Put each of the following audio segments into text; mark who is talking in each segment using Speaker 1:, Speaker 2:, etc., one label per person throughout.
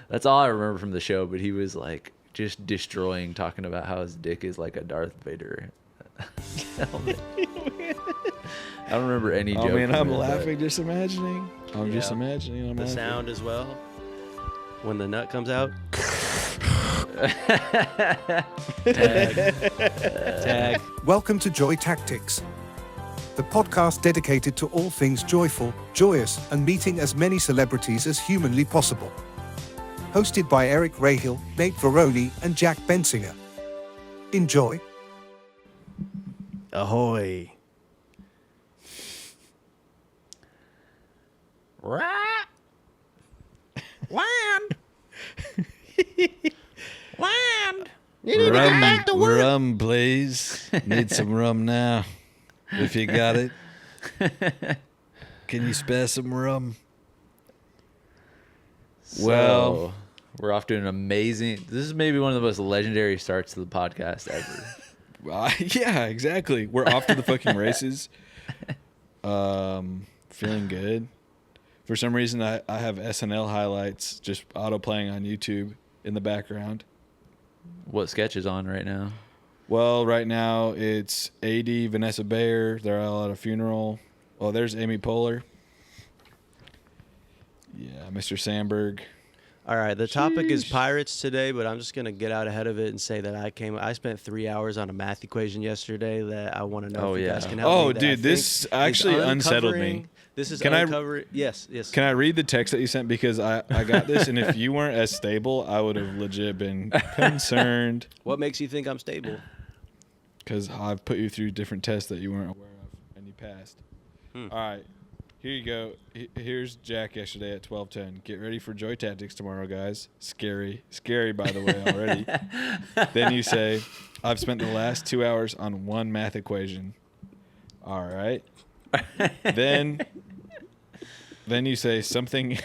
Speaker 1: That's all I remember from the show. But he was like just destroying, talking about how his dick is like a Darth Vader helmet. I don't remember any joke.
Speaker 2: I mean, I'm
Speaker 1: from it,
Speaker 2: laughing just imagining. I'm just imagining. I'm
Speaker 3: the
Speaker 2: laughing.
Speaker 3: sound as well when the nut comes out. Tag.
Speaker 4: Welcome to Joy Tactics, the podcast dedicated to all things joyful, joyous, and meeting as many celebrities as humanly possible. Hosted by Eric Rahill, Nate Veroni, and Jack Bensinger. Enjoy.
Speaker 3: Ahoy.
Speaker 1: Right. Land. Land.
Speaker 3: You need to get
Speaker 2: Rum,
Speaker 3: back to work.
Speaker 2: rum, please. Need some rum now. If you got it. Can you spare some rum?
Speaker 1: Well, we're off to an amazing. This is maybe one of the most legendary starts to the podcast ever.
Speaker 2: Yeah, exactly. We're off to the fucking races. Feeling good. For some reason, I have SNL highlights just auto playing on YouTube in the background.
Speaker 1: What sketch is on right now?
Speaker 2: Well, right now it's AD, Vanessa Bayer. They're all at a funeral. Oh, there's Amy Poehler. Yeah, Mr. Sandberg.
Speaker 3: All right, the topic is pirates today, but I'm just going to get out ahead of it and say that I spent 3 hours on a math equation yesterday that I want to know if you guys can help me.
Speaker 2: Oh,
Speaker 3: that I
Speaker 2: dude, this
Speaker 3: think
Speaker 2: actually
Speaker 3: is
Speaker 2: unsettled me.
Speaker 3: uncovering- This is
Speaker 2: Can I-
Speaker 3: uncovering. Yes.
Speaker 2: Can I read the text that you sent? Because I got this, and if you weren't as stable, I would have legit been concerned.
Speaker 3: What makes you think I'm stable?
Speaker 2: Because I've put you through different tests that you weren't aware of, and you passed. All right. Here you go. Here's Jack yesterday at 12:10. Get ready for Joy Tactics tomorrow, guys. Scary, by the way, already. Then you say, I've spent the last 2 hours on one math equation. All right. Then you say something.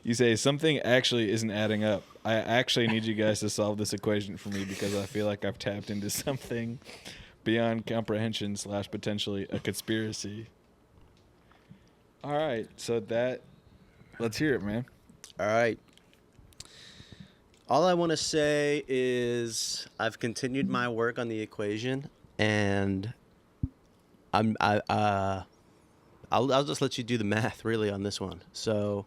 Speaker 2: You say something actually isn't adding up. I actually need you guys to solve this equation for me because I feel like I've tapped into something beyond comprehension / potentially a conspiracy. All right, so let's hear it, man.
Speaker 3: All right. All I want to say is I've continued my work on the equation, and I'll just let you do the math really on this one. So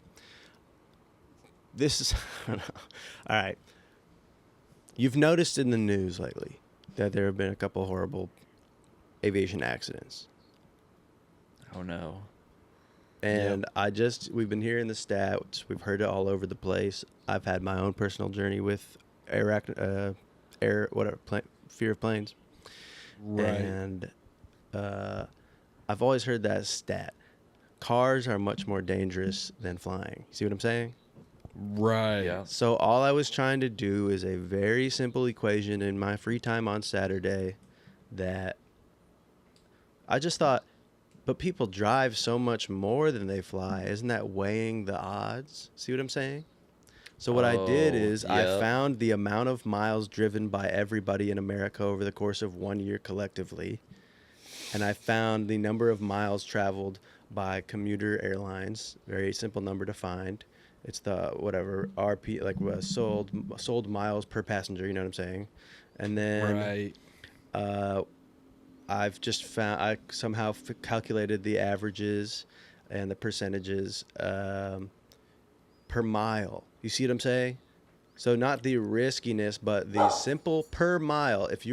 Speaker 3: this is all right. You've noticed in the news lately that there have been a couple horrible aviation accidents.
Speaker 1: Oh no.
Speaker 3: And we've been hearing the stats. We've heard it all over the place. I've had my own personal journey with fear of planes.
Speaker 2: Right.
Speaker 3: And I've always heard that stat. Cars are much more dangerous than flying. See what I'm saying?
Speaker 2: Right.
Speaker 1: Yeah.
Speaker 3: So all I was trying to do is a very simple equation in my free time on Saturday that I just thought, but people drive so much more than they fly. Isn't that weighing the odds? See what I'm saying? So what I did is I found the amount of miles driven by everybody in America over the course of 1 year collectively. And I found the number of miles traveled by commuter airlines. Very simple number to find. It's the RP, like sold miles per passenger. You know what I'm saying? And then I've just found I somehow calculated the averages and the percentages per mile. You see what I'm saying? So not the riskiness, but the simple per mile. If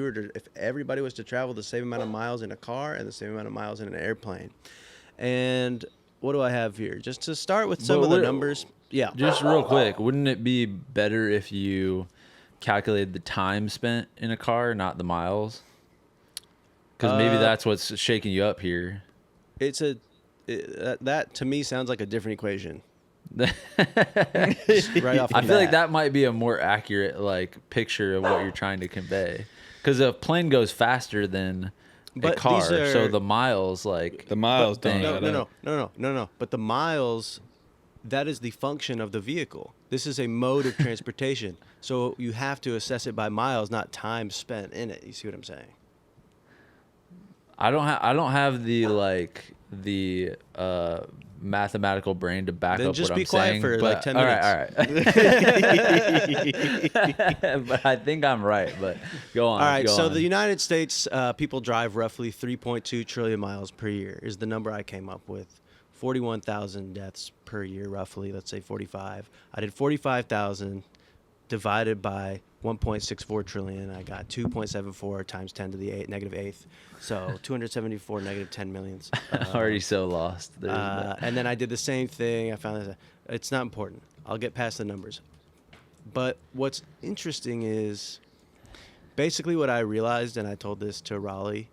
Speaker 3: everybody was to travel the same amount of miles in a car and the same amount of miles in an airplane, and what do I have here? Just to start with some of the numbers. Yeah.
Speaker 1: Just real quick, wouldn't it be better if you calculated the time spent in a car, not the miles? Because maybe that's what's shaking you up here.
Speaker 3: That to me sounds like a different equation.
Speaker 1: Right
Speaker 3: off the
Speaker 1: I feel like
Speaker 3: bat.
Speaker 1: that might be a more accurate picture of what you're trying to convey. Because a plane goes faster than a car, so the miles don't add up.
Speaker 3: No. But the miles, that is the function of the vehicle. This is a mode of transportation, so you have to assess it by miles, not time spent in it. You see what I'm saying?
Speaker 1: I don't have the mathematical brain to back
Speaker 3: Then
Speaker 1: up
Speaker 3: just
Speaker 1: what
Speaker 3: be
Speaker 1: I'm
Speaker 3: quiet
Speaker 1: saying.
Speaker 3: for,
Speaker 1: but,
Speaker 3: like, 10
Speaker 1: all
Speaker 3: minutes.
Speaker 1: right. But I think I'm right. But go on.
Speaker 3: All right,
Speaker 1: go
Speaker 3: so
Speaker 1: on.
Speaker 3: the United States, people drive roughly 3.2 trillion miles per year is the number I came up with. 41,000 deaths per year, roughly. Let's say 45. I did 45,000 divided by 1.64 trillion. I got 2.74 times 10 to the negative eighth. So 274 negative 10 millions.
Speaker 1: Already so lost.
Speaker 3: And then I did the same thing. I found that it's not important. I'll get past the numbers. But what's interesting is basically what I realized, and I told this to Raleigh.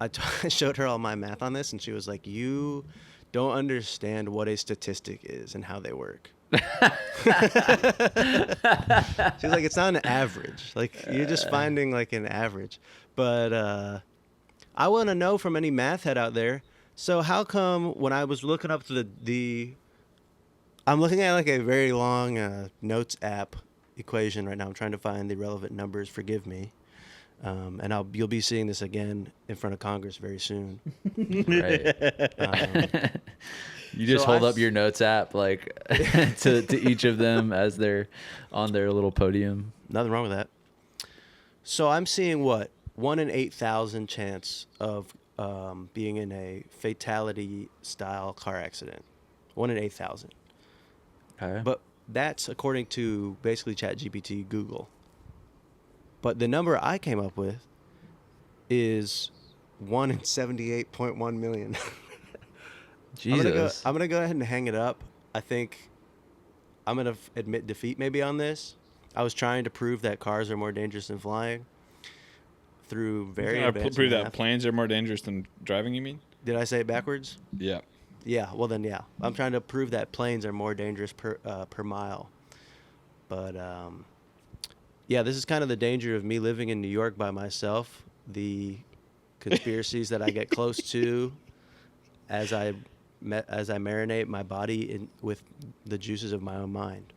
Speaker 3: I showed her all my math on this, and she was like, "You don't understand what a statistic is and how they work." She's like, "It's not an average. Like, you're just finding like an average." But I want to know from any math head out there. So how come when I was looking up the I'm looking at like a very long notes app equation right now. I'm trying to find the relevant numbers. Forgive me. And you'll be seeing this again in front of Congress very soon.
Speaker 1: Right. You just
Speaker 3: So
Speaker 1: hold
Speaker 3: I
Speaker 1: up your notes app like to each of them as they're on their little podium.
Speaker 3: Nothing wrong with that. So I'm seeing what 1 in 8,000 chance of being in a fatality style car accident. 1 in 8,000.
Speaker 1: Okay.
Speaker 3: But that's according to basically ChatGPT, Google. But the number I came up with is 1 in 78.1 million.
Speaker 1: Jesus.
Speaker 3: I'm gonna go ahead and hang it up. I think I'm gonna admit defeat maybe on this. I was trying to prove that cars are more dangerous than flying through very advanced
Speaker 2: prove
Speaker 3: math.
Speaker 2: that planes are more dangerous than driving, you mean?
Speaker 3: Did I say it backwards?
Speaker 2: Yeah.
Speaker 3: Yeah. Well then, yeah. I'm trying to prove that planes are more dangerous per mile. But yeah, this is kind of the danger of me living in New York by myself. The conspiracies that I get close to as I marinate my body with the juices of my own mind.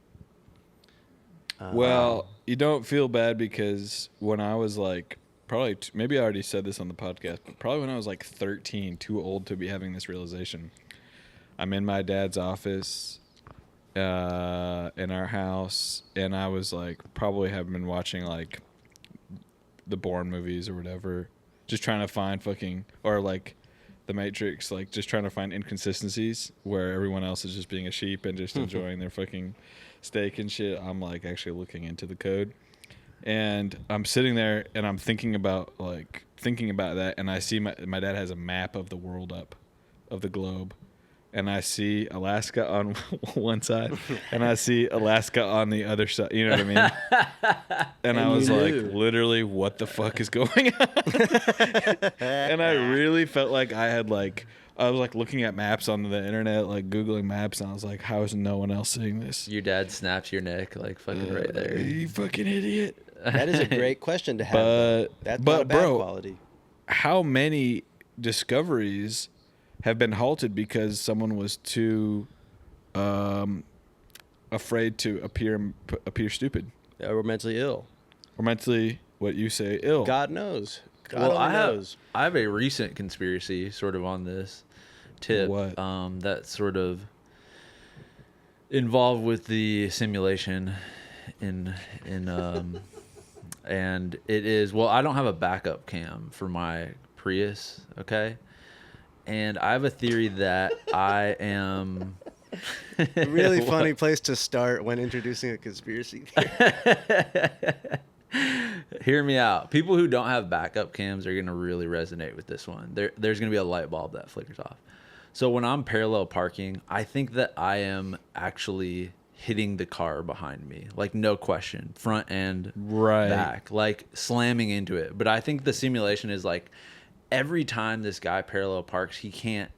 Speaker 2: Well, you don't feel bad because when I was like, probably, maybe I already said this on the podcast, but probably when I was like 13, too old to be having this realization. I'm in my dad's office in our house, and I was like, probably have been watching like the Bourne movies or whatever, just trying to find or like the Matrix, like just trying to find inconsistencies where everyone else is just being a sheep and just enjoying their fucking steak and shit. I'm like actually looking into the code, and I'm sitting there and I'm thinking about that, and I see my dad has a map of the world up, of the globe, and I see Alaska on one side and I see Alaska on the other side. You know what I mean? And I was like, literally, what the fuck is going on? And I really felt like I was like looking at maps on the internet, like Googling maps, and I was like, how is no one else seeing this?
Speaker 1: Your dad snaps your neck like fucking right there.
Speaker 2: You fucking idiot.
Speaker 3: That is a great question to have. That's not a bad quality.
Speaker 2: How many discoveries have been halted because someone was too afraid to appear stupid,
Speaker 3: Or mentally ill.
Speaker 2: or mentally, what you say, ill?
Speaker 3: God knows. God
Speaker 1: Well,
Speaker 3: only
Speaker 1: I
Speaker 3: knows.
Speaker 1: have a recent conspiracy sort of on this tip.
Speaker 2: What?
Speaker 1: That's sort of involved with the simulation and it is, well, I don't have a backup cam for my Prius, okay? And I have a theory that I am
Speaker 3: A really funny place to start when introducing a conspiracy theory.
Speaker 1: Hear me out. People who don't have backup cams are going to really resonate with this one. There's going to be a light bulb that flickers off. So when I'm parallel parking, I think that I am actually hitting the car behind me. Like, no question. Front and back. Like, slamming into it. But I think the simulation is like, every time this guy parallel parks, he can't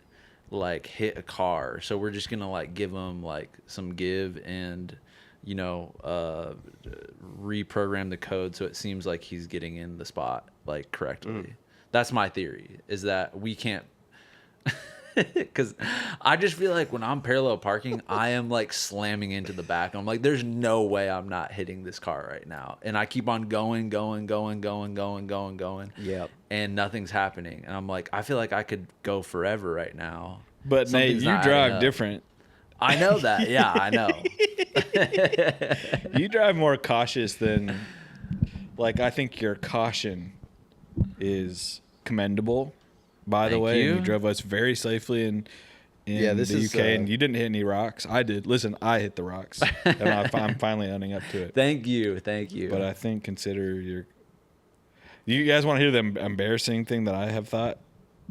Speaker 1: like hit a car. So we're just going to like give him like some give and, you know, reprogram the code so it seems like he's getting in the spot like correctly. That's my theory, is that we can't, because I just feel like when I'm parallel parking, I am like slamming into the back. I'm like, there's no way I'm not hitting this car right now. And I keep on going.
Speaker 3: Yep.
Speaker 1: And nothing's happening. And I'm like, I feel like I could go forever right now
Speaker 2: But Nate,
Speaker 1: something's
Speaker 2: you
Speaker 1: not adding
Speaker 2: drive
Speaker 1: up.
Speaker 2: different.
Speaker 1: I know that. Yeah, I know.
Speaker 2: You drive more cautious than, like, I think your caution is commendable, by the
Speaker 1: Thank
Speaker 2: way. And
Speaker 1: you.
Speaker 2: you drove us very safely in
Speaker 3: Yeah, this
Speaker 2: the
Speaker 3: is,
Speaker 2: UK, and you didn't hit any rocks. I did. Listen, I hit the rocks, and I'm finally owning up to it.
Speaker 1: Thank you.
Speaker 2: But I think consider your. You guys want to hear the embarrassing thing that I have thought?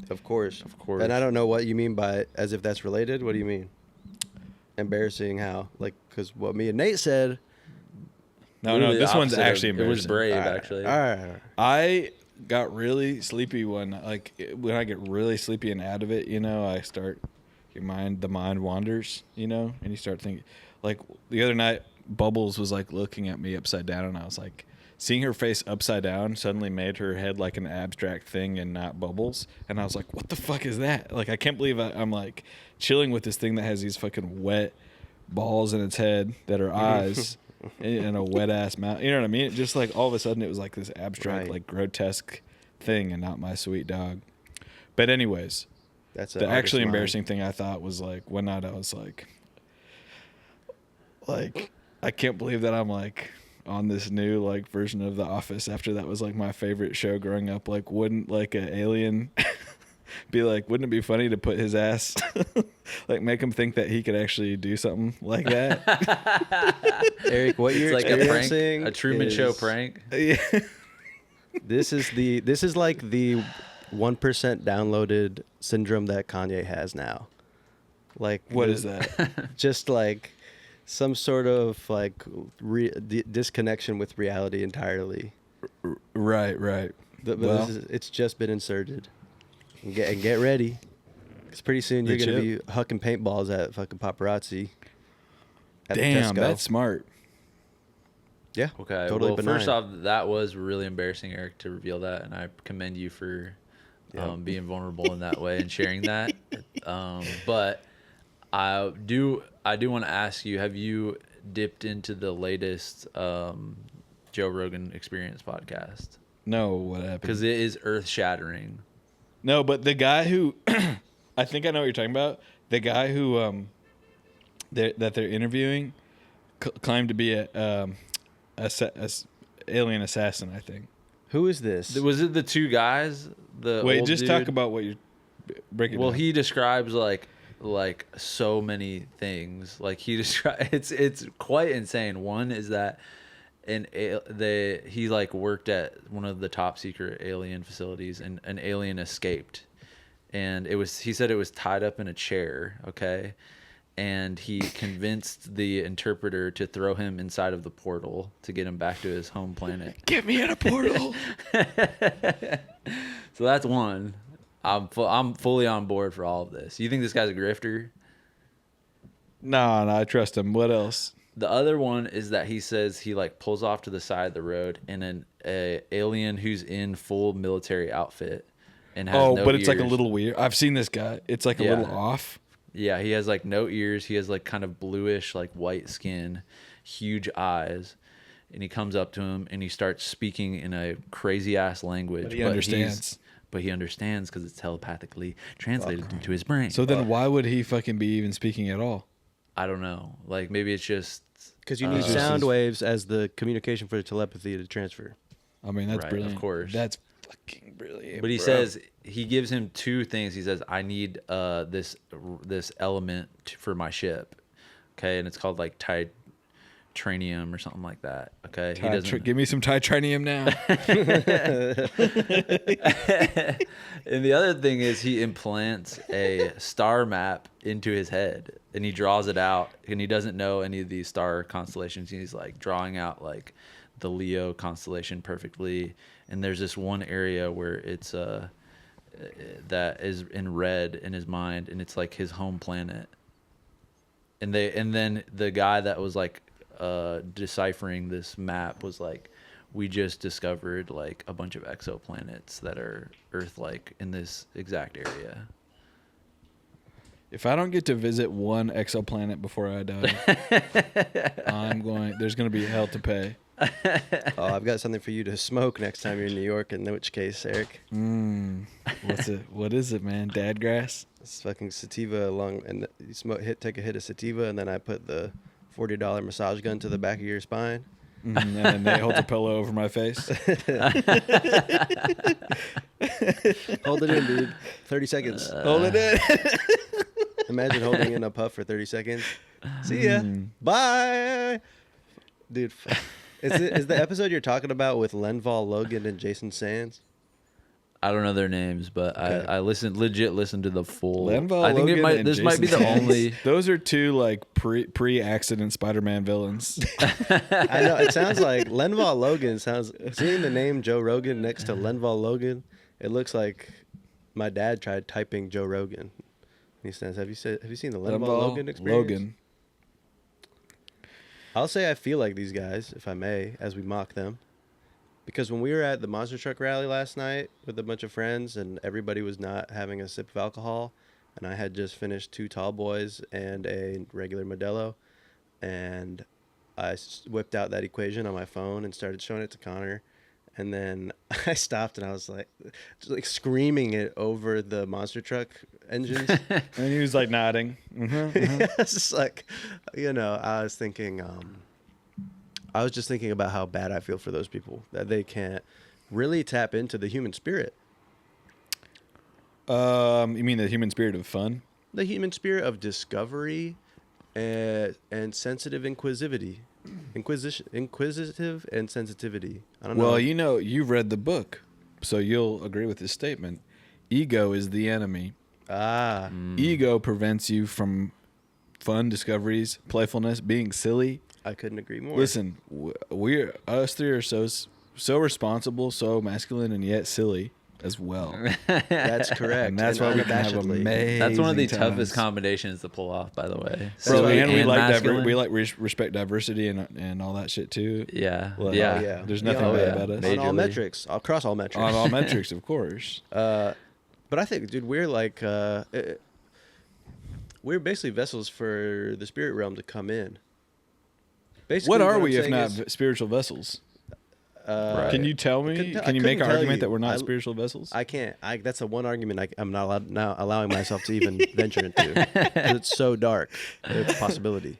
Speaker 3: Of course.
Speaker 1: Of course.
Speaker 3: And I don't know what you mean by as if that's related. What do you mean? Embarrassing how? Like, because what me and Nate said.
Speaker 2: No,
Speaker 1: Literally
Speaker 2: this
Speaker 1: the
Speaker 2: one's
Speaker 1: opposite of-
Speaker 2: actually embarrassing.
Speaker 1: It was brave,
Speaker 3: All right,
Speaker 1: actually.
Speaker 3: All right.
Speaker 2: I got really sleepy when I get really sleepy and out of it, I start the mind wanders, and you start thinking, like the other night, Bubbles was like looking at me upside down, and I was like, seeing her face upside down suddenly made her head like an abstract thing and not Bubbles, and I was like, what the fuck is that? Like, I can't believe I'm like chilling with this thing that has these fucking wet balls in its head that are eyes. And a wet ass mouth, you know what I mean? It just like all of a sudden it was like this abstract,
Speaker 3: Right.
Speaker 2: like grotesque thing, and not my sweet dog. But anyways,
Speaker 3: That's
Speaker 2: the actually embarrassing thing I thought was like one night I was like I can't believe that I'm like on this new like version of The Office after that was like my favorite show growing up. Like, wouldn't like an alien be like, wouldn't it be funny to put his ass like make him think that he could actually do something like that?
Speaker 3: Eric, what you're
Speaker 1: It's like a prank,
Speaker 3: experiencing
Speaker 1: a Truman Show
Speaker 3: is-
Speaker 1: prank.
Speaker 2: Yeah.
Speaker 3: This is like the 1% downloaded syndrome that Kanye has now. Like,
Speaker 2: What is that?
Speaker 3: Just like some sort of like disconnection with reality entirely.
Speaker 2: Right.
Speaker 3: But
Speaker 2: Well.
Speaker 3: it's just been inserted. And get ready, because pretty soon you're
Speaker 2: The
Speaker 3: gonna
Speaker 2: chip.
Speaker 3: be hucking paintballs at fucking paparazzi. At the
Speaker 2: Damn,
Speaker 3: Tesco.
Speaker 2: that's smart.
Speaker 3: Yeah.
Speaker 1: Okay.
Speaker 3: Totally
Speaker 1: well,
Speaker 3: benign.
Speaker 1: first off, that was really embarrassing, Eric, to reveal that, and I commend you for being vulnerable in that way and sharing that. But I do want to ask you: have you dipped into the latest Joe Rogan Experience podcast?
Speaker 2: No, what happened?
Speaker 1: Because it is earth shattering.
Speaker 2: No, but the guy who I think I know what you're talking about. The guy who that they're interviewing claimed to be a alien assassin, I think.
Speaker 3: Who is this?
Speaker 1: Was it the two guys? The
Speaker 2: Wait,
Speaker 1: old
Speaker 2: just
Speaker 1: dude?
Speaker 2: talk about what you're breaking
Speaker 1: Well,
Speaker 2: down.
Speaker 1: he describes like so many things. Like he describes it's quite insane. One is that he like worked at one of the top secret alien facilities, and an alien escaped, and he said it was tied up in a chair. Okay. And he convinced the interpreter to throw him inside of the portal to get him back to his home planet.
Speaker 2: Get me in a portal.
Speaker 1: So that's one. I'm fully on board for all of this. You think this guy's a grifter?
Speaker 2: No, I trust him. What else?
Speaker 1: The other one is that he says he like pulls off to the side of the road, and an alien who's in full military outfit and has no
Speaker 2: but it's like a
Speaker 1: ears.
Speaker 2: little weird. I've seen this guy. It's like a
Speaker 1: Yeah.
Speaker 2: little off.
Speaker 1: Yeah, he has like no ears. He has like kind of bluish, like white skin, huge eyes. And he comes up to him and he starts speaking in a crazy ass language.
Speaker 2: But he understands.
Speaker 1: But he understands because it's telepathically translated into his brain.
Speaker 2: So then why would he fucking be even speaking at all?
Speaker 1: I don't know. Like maybe it's just
Speaker 3: Because you need
Speaker 2: just
Speaker 3: sound
Speaker 2: his-
Speaker 3: waves as the communication for the telepathy to transfer.
Speaker 2: I mean, that's
Speaker 1: Right, of
Speaker 2: brilliant.
Speaker 1: course.
Speaker 2: That's fucking brilliant.
Speaker 1: But he
Speaker 2: bro.
Speaker 1: says he gives him two things. He says, "I need this element for my ship." Okay, and it's called like titranium or something like that. Okay, he doesn't.
Speaker 2: Give me some titranium now.
Speaker 1: And the other thing is he implants a star map into his head, and he draws it out, and he doesn't know any of these star constellations. He's like drawing out like the Leo constellation perfectly, and there's this one area where it's that is in red in his mind, and it's like his home planet. And then the guy that was like deciphering this map was like, we just discovered like a bunch of exoplanets that are Earth-like in this exact area.
Speaker 2: If I don't get to visit one exoplanet before I die, there's going to be hell to pay.
Speaker 3: Oh, I've got something for you to smoke next time you're in New York. In which case, Eric,
Speaker 2: What's it? What is it, man? Dad grass?
Speaker 3: it's fucking sativa and you take a hit of sativa, and then I put the $40 massage gun to the back of your spine.
Speaker 2: And then Nate holds a pillow over my face.
Speaker 3: Hold it in, dude. 30 seconds.
Speaker 2: Hold it in.
Speaker 3: Imagine holding in a puff for 30 seconds. See ya. Bye. Dude, is the episode you're talking about with Lenval Logan and Jason Sands?
Speaker 1: I don't know their names, but
Speaker 3: Okay.
Speaker 1: I legit listened to the full.
Speaker 2: Lenval
Speaker 1: I think
Speaker 2: Logan and
Speaker 1: this might be the
Speaker 2: Jason
Speaker 1: only.
Speaker 2: Those are two like pre-accident Spider-Man villains.
Speaker 3: I know. It sounds like Lenval Logan seeing the name Joe Rogan next to Lenval Logan, it looks like my dad tried typing Joe Rogan. He says, have you seen the Lenval Logan experience?
Speaker 2: Logan.
Speaker 3: I'll say I feel like these guys, if I may, as we mock them. Because when we were at the monster truck rally last night with a bunch of friends and everybody was not having a sip of alcohol, and I had just finished 2 tall boys and a regular Modelo, and I whipped out that equation on my phone and started showing it to Connor, and then I stopped and I was like screaming it over the monster truck engines.
Speaker 2: And he was like nodding.
Speaker 3: It's just like, I was thinking, I was just thinking about how bad I feel for those people that they can't really tap into the human spirit.
Speaker 2: You mean the human spirit of fun?
Speaker 3: The human spirit of discovery and sensitive inquisitivity. Inquisitive and sensitivity. I don't know.
Speaker 2: Well, you've read the book, so you'll agree with this statement. Ego is the enemy. Ego prevents you from fun discoveries, playfulness, being silly.
Speaker 3: I couldn't agree more.
Speaker 2: Listen, us three are so responsible, so masculine, and yet silly as well.
Speaker 3: That's correct.
Speaker 2: And that's why we can have
Speaker 3: unabashedly.
Speaker 2: amazing
Speaker 1: That's one of the
Speaker 2: times.
Speaker 1: toughest combinations to pull off, by the way.
Speaker 2: Bro,
Speaker 1: Silly
Speaker 2: and we like
Speaker 1: masculine.
Speaker 2: respect diversity and all that shit too.
Speaker 1: Yeah,
Speaker 2: Well,
Speaker 1: yeah.
Speaker 3: Oh, yeah.
Speaker 2: There's nothing
Speaker 3: Oh,
Speaker 2: bad
Speaker 3: yeah.
Speaker 2: about us.
Speaker 3: On all
Speaker 1: Majorly.
Speaker 3: metrics, across all metrics.
Speaker 2: On all metrics, of course.
Speaker 3: But I think, dude, we're like, we're basically vessels for the spirit realm to come in. Basically,
Speaker 2: What are
Speaker 3: I'm
Speaker 2: we if
Speaker 3: saying
Speaker 2: not
Speaker 3: is,
Speaker 2: spiritual vessels?
Speaker 1: Right.
Speaker 2: Can you tell me?
Speaker 3: couldn't- I
Speaker 2: Can you make an
Speaker 3: couldn't tell
Speaker 2: argument
Speaker 3: you.
Speaker 2: that we're not
Speaker 3: I-
Speaker 2: spiritual vessels?
Speaker 3: I can't. That's the one argument I'm not allowing myself to even venture into. 'Cause it's so dark. It's a possibility.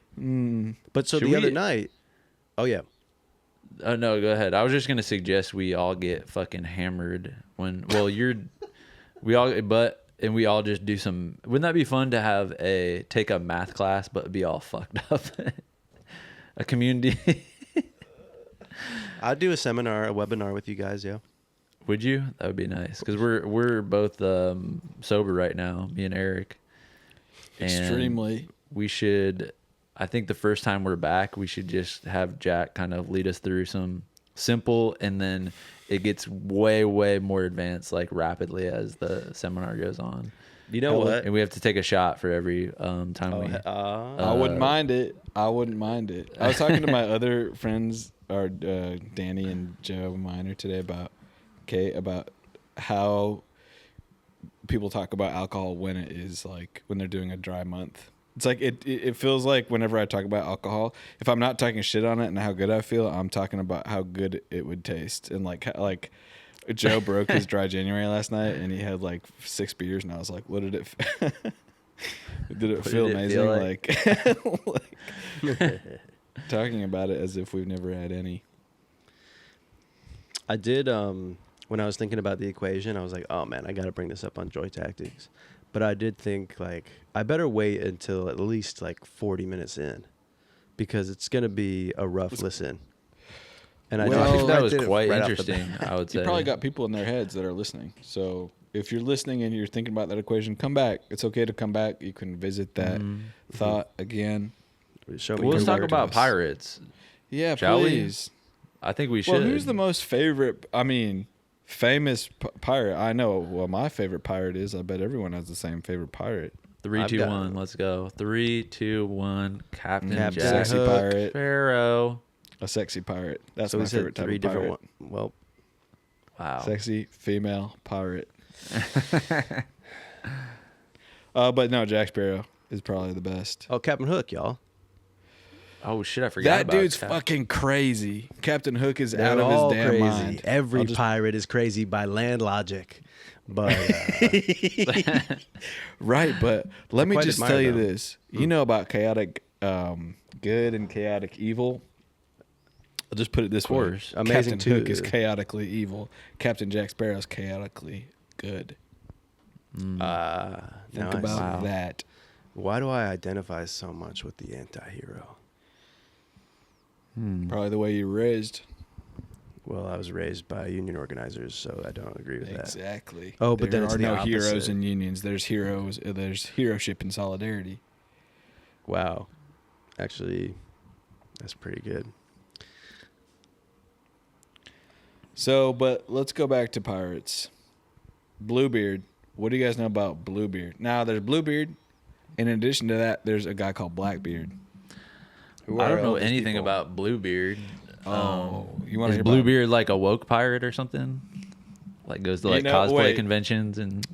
Speaker 3: But so
Speaker 1: Should
Speaker 3: the
Speaker 1: we-
Speaker 3: other night, oh yeah,
Speaker 1: Oh no, go ahead. I was just gonna suggest we all get fucking hammered we all just do some. Wouldn't that be fun to have take a math class but be all fucked up? A community.
Speaker 3: I'd do a webinar with you guys. Yeah.
Speaker 1: Would you? That would be nice because we're both sober right now, me and Eric. And
Speaker 2: Extremely.
Speaker 1: we should. I think the first time we're back, we should just have Jack kind of lead us through some simple, and then it gets way, way more advanced, like rapidly as the seminar goes on.
Speaker 3: You know what?
Speaker 1: And we have to take a shot for every time we.
Speaker 2: I wouldn't mind it. I wouldn't mind it. I was talking to my other friends, or Danny and Joe Minor today about how people talk about alcohol when it is like when they're doing a dry month. It's like it feels like whenever I talk about alcohol, if I'm not talking shit on it and how good I feel, I'm talking about how good it would taste. And like Joe broke his dry January last night and he had like 6 beers and I was like, what did it did it feel amazing? Like talking about it as if we've never had any.
Speaker 3: I did. When I was thinking about the equation, I was like, oh man, I got to bring this up on Joy Tactics. But I did think like I better wait until at least like 40 minutes in, because it's gonna be a rough listen. And
Speaker 2: Well,
Speaker 1: that
Speaker 3: I
Speaker 1: was
Speaker 3: did it
Speaker 1: quite
Speaker 3: right off the
Speaker 1: interesting. I would say
Speaker 2: You probably got people in their heads that are listening. So if you're listening and you're thinking about that equation, come back. It's okay to come back. You can visit that thought again.
Speaker 3: Show me
Speaker 1: Well, let's
Speaker 3: your
Speaker 1: talk
Speaker 3: work.
Speaker 1: about pirates.
Speaker 2: Yeah,
Speaker 1: Shall we?
Speaker 2: please.
Speaker 1: I think we should.
Speaker 2: Well, who's the most favorite? I mean, famous pirate. I know. Well, my favorite pirate is. I bet everyone has the same favorite pirate.
Speaker 1: 3,
Speaker 3: I've
Speaker 1: 2,
Speaker 3: got-
Speaker 1: 1. Let's go. 3, 2, 1. Captain Jack
Speaker 2: Sexy
Speaker 3: Hook.
Speaker 2: pirate.
Speaker 1: Sparrow.
Speaker 2: A sexy pirate. That's
Speaker 3: So
Speaker 2: my
Speaker 3: we said
Speaker 2: favorite type
Speaker 3: 3
Speaker 2: of
Speaker 3: different
Speaker 2: pirate.
Speaker 3: one. Well,
Speaker 1: Wow.
Speaker 2: Sexy female pirate. But no, Jack Sparrow is probably the best.
Speaker 3: oh, Captain Hook, y'all.
Speaker 1: Oh shit, I forgot
Speaker 2: That
Speaker 1: about
Speaker 2: dude's
Speaker 1: Cap.
Speaker 2: fucking crazy. Captain Hook is
Speaker 3: They're
Speaker 2: out of
Speaker 3: all
Speaker 2: his damn
Speaker 3: crazy.
Speaker 2: mind.
Speaker 3: Every
Speaker 2: I'll just-
Speaker 3: pirate is crazy by land logic. But
Speaker 2: Right, but let me
Speaker 3: quite
Speaker 2: just
Speaker 3: admire
Speaker 2: tell you
Speaker 3: them.
Speaker 2: this. You know about chaotic good and chaotic evil? I'll just put it this way.
Speaker 1: course.
Speaker 3: Amazing
Speaker 2: Captain Hook
Speaker 3: too.
Speaker 2: is chaotically evil. Captain Jack Sparrow is chaotically good.
Speaker 3: Think
Speaker 2: About that.
Speaker 3: Why do I identify so much with the anti-hero?
Speaker 2: Probably the way you were raised.
Speaker 3: Well, I was raised by union organizers, so I don't agree with that.
Speaker 2: Exactly.
Speaker 3: Oh, but
Speaker 2: there
Speaker 3: then it's
Speaker 2: are
Speaker 3: the
Speaker 2: no heroes
Speaker 3: opposite.
Speaker 2: in unions. There's heroes. There's heroship and solidarity.
Speaker 3: Wow. Actually, that's pretty good.
Speaker 2: So, but let's go back to pirates. Bluebeard. What do you guys know about Bluebeard? Now, there's Bluebeard. In addition to that, there's a guy called Blackbeard.
Speaker 3: Who
Speaker 1: I
Speaker 3: are
Speaker 1: don't
Speaker 3: all
Speaker 1: know
Speaker 3: these
Speaker 1: anything
Speaker 3: people?
Speaker 1: about Bluebeard.
Speaker 2: You want to
Speaker 1: Is
Speaker 2: hear
Speaker 1: Bluebeard like a woke pirate or something? Like goes to
Speaker 2: You
Speaker 1: like
Speaker 2: know,
Speaker 1: cosplay
Speaker 2: wait.
Speaker 1: conventions and.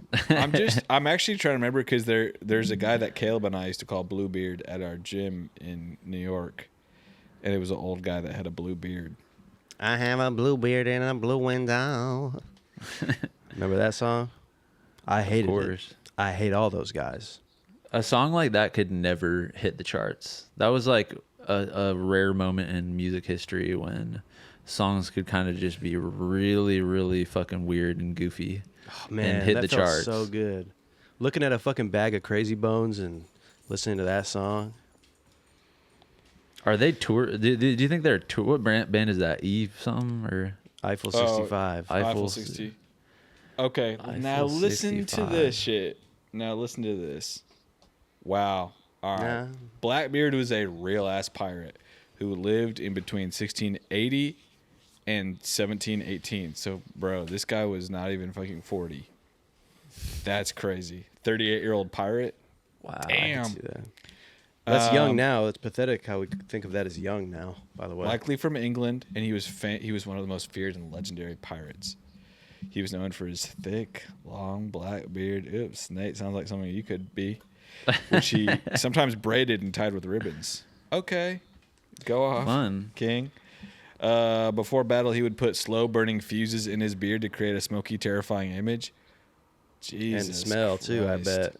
Speaker 2: I'm actually trying to remember because there's a guy that Caleb and I used to call Bluebeard at our gym in New York, and it was an old guy that had a blue beard.
Speaker 3: I have a blue beard and a blue window. Remember that song? I hated it.
Speaker 1: course.
Speaker 3: I hate all those guys.
Speaker 1: A song like that could never hit the charts. That was like a rare moment in music history when songs could kind of just be really, really fucking weird and goofy
Speaker 3: Man,
Speaker 1: and hit
Speaker 3: that
Speaker 1: the
Speaker 3: felt
Speaker 1: charts.
Speaker 3: so good. Looking at a fucking bag of Crazy Bones and listening to that song.
Speaker 1: Are they tour? Do you think they're tour? What band is that? Eve something or
Speaker 3: Eiffel
Speaker 2: Oh,
Speaker 3: 65.
Speaker 1: Eiffel
Speaker 2: 60. Okay, now
Speaker 1: Eiffel
Speaker 2: listen to
Speaker 1: 65.
Speaker 2: this shit. Now listen to this. Wow. All right.
Speaker 3: Nah.
Speaker 2: Blackbeard was a real ass pirate who lived in between 1680 and 1718. So, bro, this guy was not even fucking 40. That's crazy. 38-year-old pirate.
Speaker 1: wow?
Speaker 2: Damn.
Speaker 3: See that. That's young now. It's pathetic how we think of that as young now, by the way.
Speaker 2: Likely from England, and he was one of the most feared and legendary pirates. He was known for his thick, long black beard. Oops, Nate sounds like something you could be. Which he sometimes braided and tied with ribbons. Okay, go off,
Speaker 1: Fun.
Speaker 2: King. Before battle, he would put slow-burning fuses in his beard to create a smoky, terrifying image. Jesus
Speaker 3: and smell, too, I
Speaker 2: Christ.
Speaker 3: bet.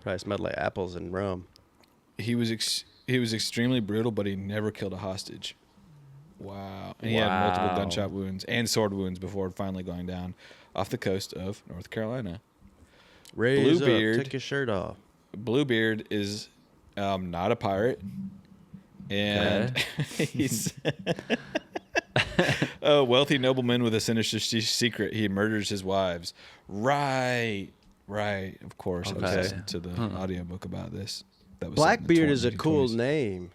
Speaker 3: Probably smelled like apples and rum.
Speaker 2: He was extremely brutal, but he never killed a hostage. Wow. And he had multiple
Speaker 1: Wow.
Speaker 2: gunshot wounds and sword wounds before finally going down off the coast of North Carolina.
Speaker 3: Raise
Speaker 2: Bluebeard.
Speaker 3: up, take your shirt off.
Speaker 2: Bluebeard is not a pirate, and he's a wealthy nobleman with a sinister secret. He murders his wives. Right. Of course. I was
Speaker 1: Okay.
Speaker 2: listening to the audiobook about this. That was
Speaker 3: Blackbeard is a
Speaker 2: 1920s.
Speaker 3: cool name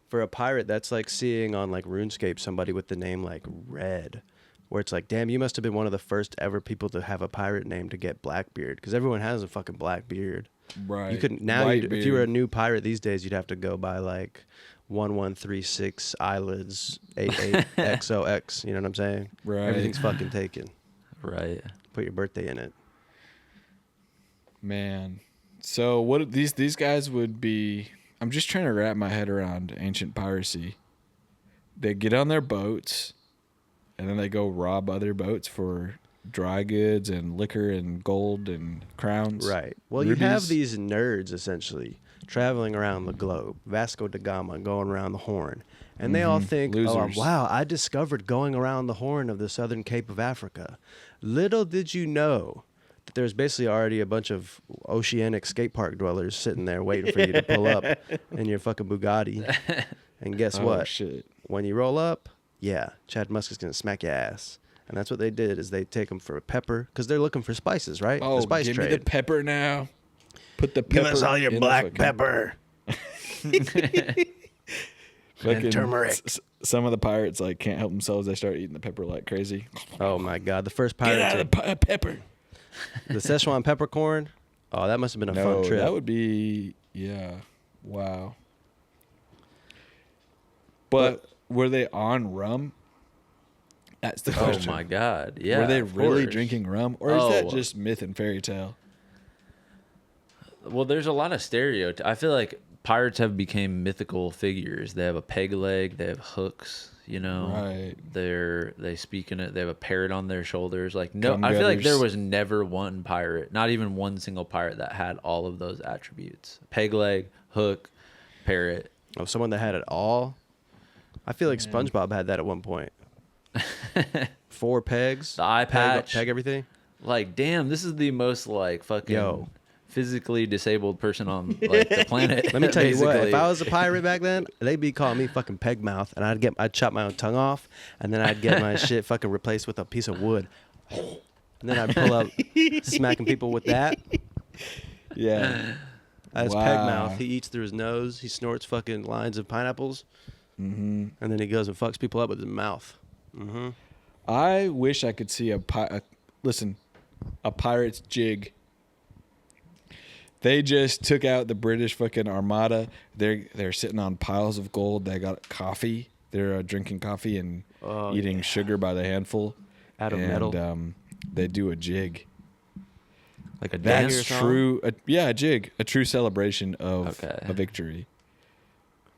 Speaker 3: for a pirate. That's like seeing on like RuneScape somebody with the name like Red, where it's like, damn, you must have been one of the first ever people to have a pirate name to get Blackbeard, because everyone has a fucking Blackbeard.
Speaker 2: Right.
Speaker 3: You couldn't now.
Speaker 2: Whitebeard.
Speaker 3: If you were a new pirate these days, you'd have to go by like 1136 eyelids 88 XOX. You know what I'm saying?
Speaker 2: Right.
Speaker 3: Everything's fucking taken.
Speaker 1: Right.
Speaker 3: Put your birthday in it.
Speaker 2: Man. So what these guys would be? I'm just trying to wrap my head around ancient piracy. They get on their boats, and then they go rob other boats for dry goods and liquor and gold and crowns.
Speaker 3: Right. Well, you have
Speaker 2: rubies.
Speaker 3: these nerds essentially traveling around the globe, Vasco da Gama going around the Horn, and they all think, "Oh,
Speaker 2: Losers.
Speaker 3: wow, I discovered going around the Horn of the southern Cape of Africa." Little did you know that there's basically already a bunch of oceanic skate park dwellers sitting there waiting for you to pull up in your fucking Bugatti. And guess
Speaker 2: Oh,
Speaker 3: what?
Speaker 2: shit.
Speaker 3: When you roll up, yeah, Chad Musk is gonna smack your ass. And that's what they did, is they take them for a pepper, because they're looking for spices, right?
Speaker 2: Oh,
Speaker 3: the spice
Speaker 2: give
Speaker 3: trade.
Speaker 2: me the pepper now. Put the pepper. in the fucking-
Speaker 3: pepper.
Speaker 2: fucking
Speaker 3: turmeric.
Speaker 2: Some of the pirates like can't help themselves. They start eating the pepper like crazy.
Speaker 3: Oh my God, the first
Speaker 2: Get
Speaker 3: pirate,
Speaker 2: out of pepper.
Speaker 3: the Szechuan peppercorn. Oh, that must have been a
Speaker 2: No,
Speaker 3: fun trip.
Speaker 2: that would be wow. But were they on rum? That's the
Speaker 1: Oh
Speaker 2: question.
Speaker 1: my God. Yeah.
Speaker 2: were they
Speaker 1: of
Speaker 2: really
Speaker 1: course.
Speaker 2: drinking rum, or is that
Speaker 1: Oh.
Speaker 2: just myth and fairy tale?
Speaker 1: Well, there's a lot of stereotypes. I feel like pirates have become mythical figures. They have a peg leg. They have hooks. You know,
Speaker 2: Right.
Speaker 1: They speak in it. They have a parrot on their shoulders. Like no,
Speaker 2: Cum
Speaker 1: I feel like there
Speaker 2: gutters.
Speaker 1: was never one pirate, not even one single pirate that had all of those attributes: peg leg, hook, parrot.
Speaker 3: Oh, someone that had it all. I feel like SpongeBob had that at one point. 4 pegs.
Speaker 1: The eye patch.
Speaker 3: Peg everything.
Speaker 1: Like, damn, this is the most like fucking
Speaker 3: Yo.
Speaker 1: physically disabled person on like the planet.
Speaker 3: Let me tell you what. If
Speaker 1: basically.
Speaker 3: I was a pirate back then, they'd be calling me fucking peg mouth, and I'd chop my own tongue off, and then I'd get my shit fucking replaced with a piece of wood, and then I'd pull up smacking people with that.
Speaker 2: Yeah.
Speaker 3: That's
Speaker 2: Wow.
Speaker 3: peg mouth. He eats through his nose. He snorts fucking lines of pineapples,
Speaker 2: Mm-hmm.
Speaker 3: and then he goes and fucks people up with his mouth. Mm-hmm.
Speaker 2: I wish I could see a pirate's jig. They just took out the British fucking armada. They're sitting on piles of gold. They got coffee. They're drinking coffee and eating sugar by the handful.
Speaker 3: Out of metal.
Speaker 2: They do a jig.
Speaker 3: Like a
Speaker 2: That's
Speaker 3: dagger song?
Speaker 2: true. A jig. A true celebration of
Speaker 1: Okay.
Speaker 2: a victory.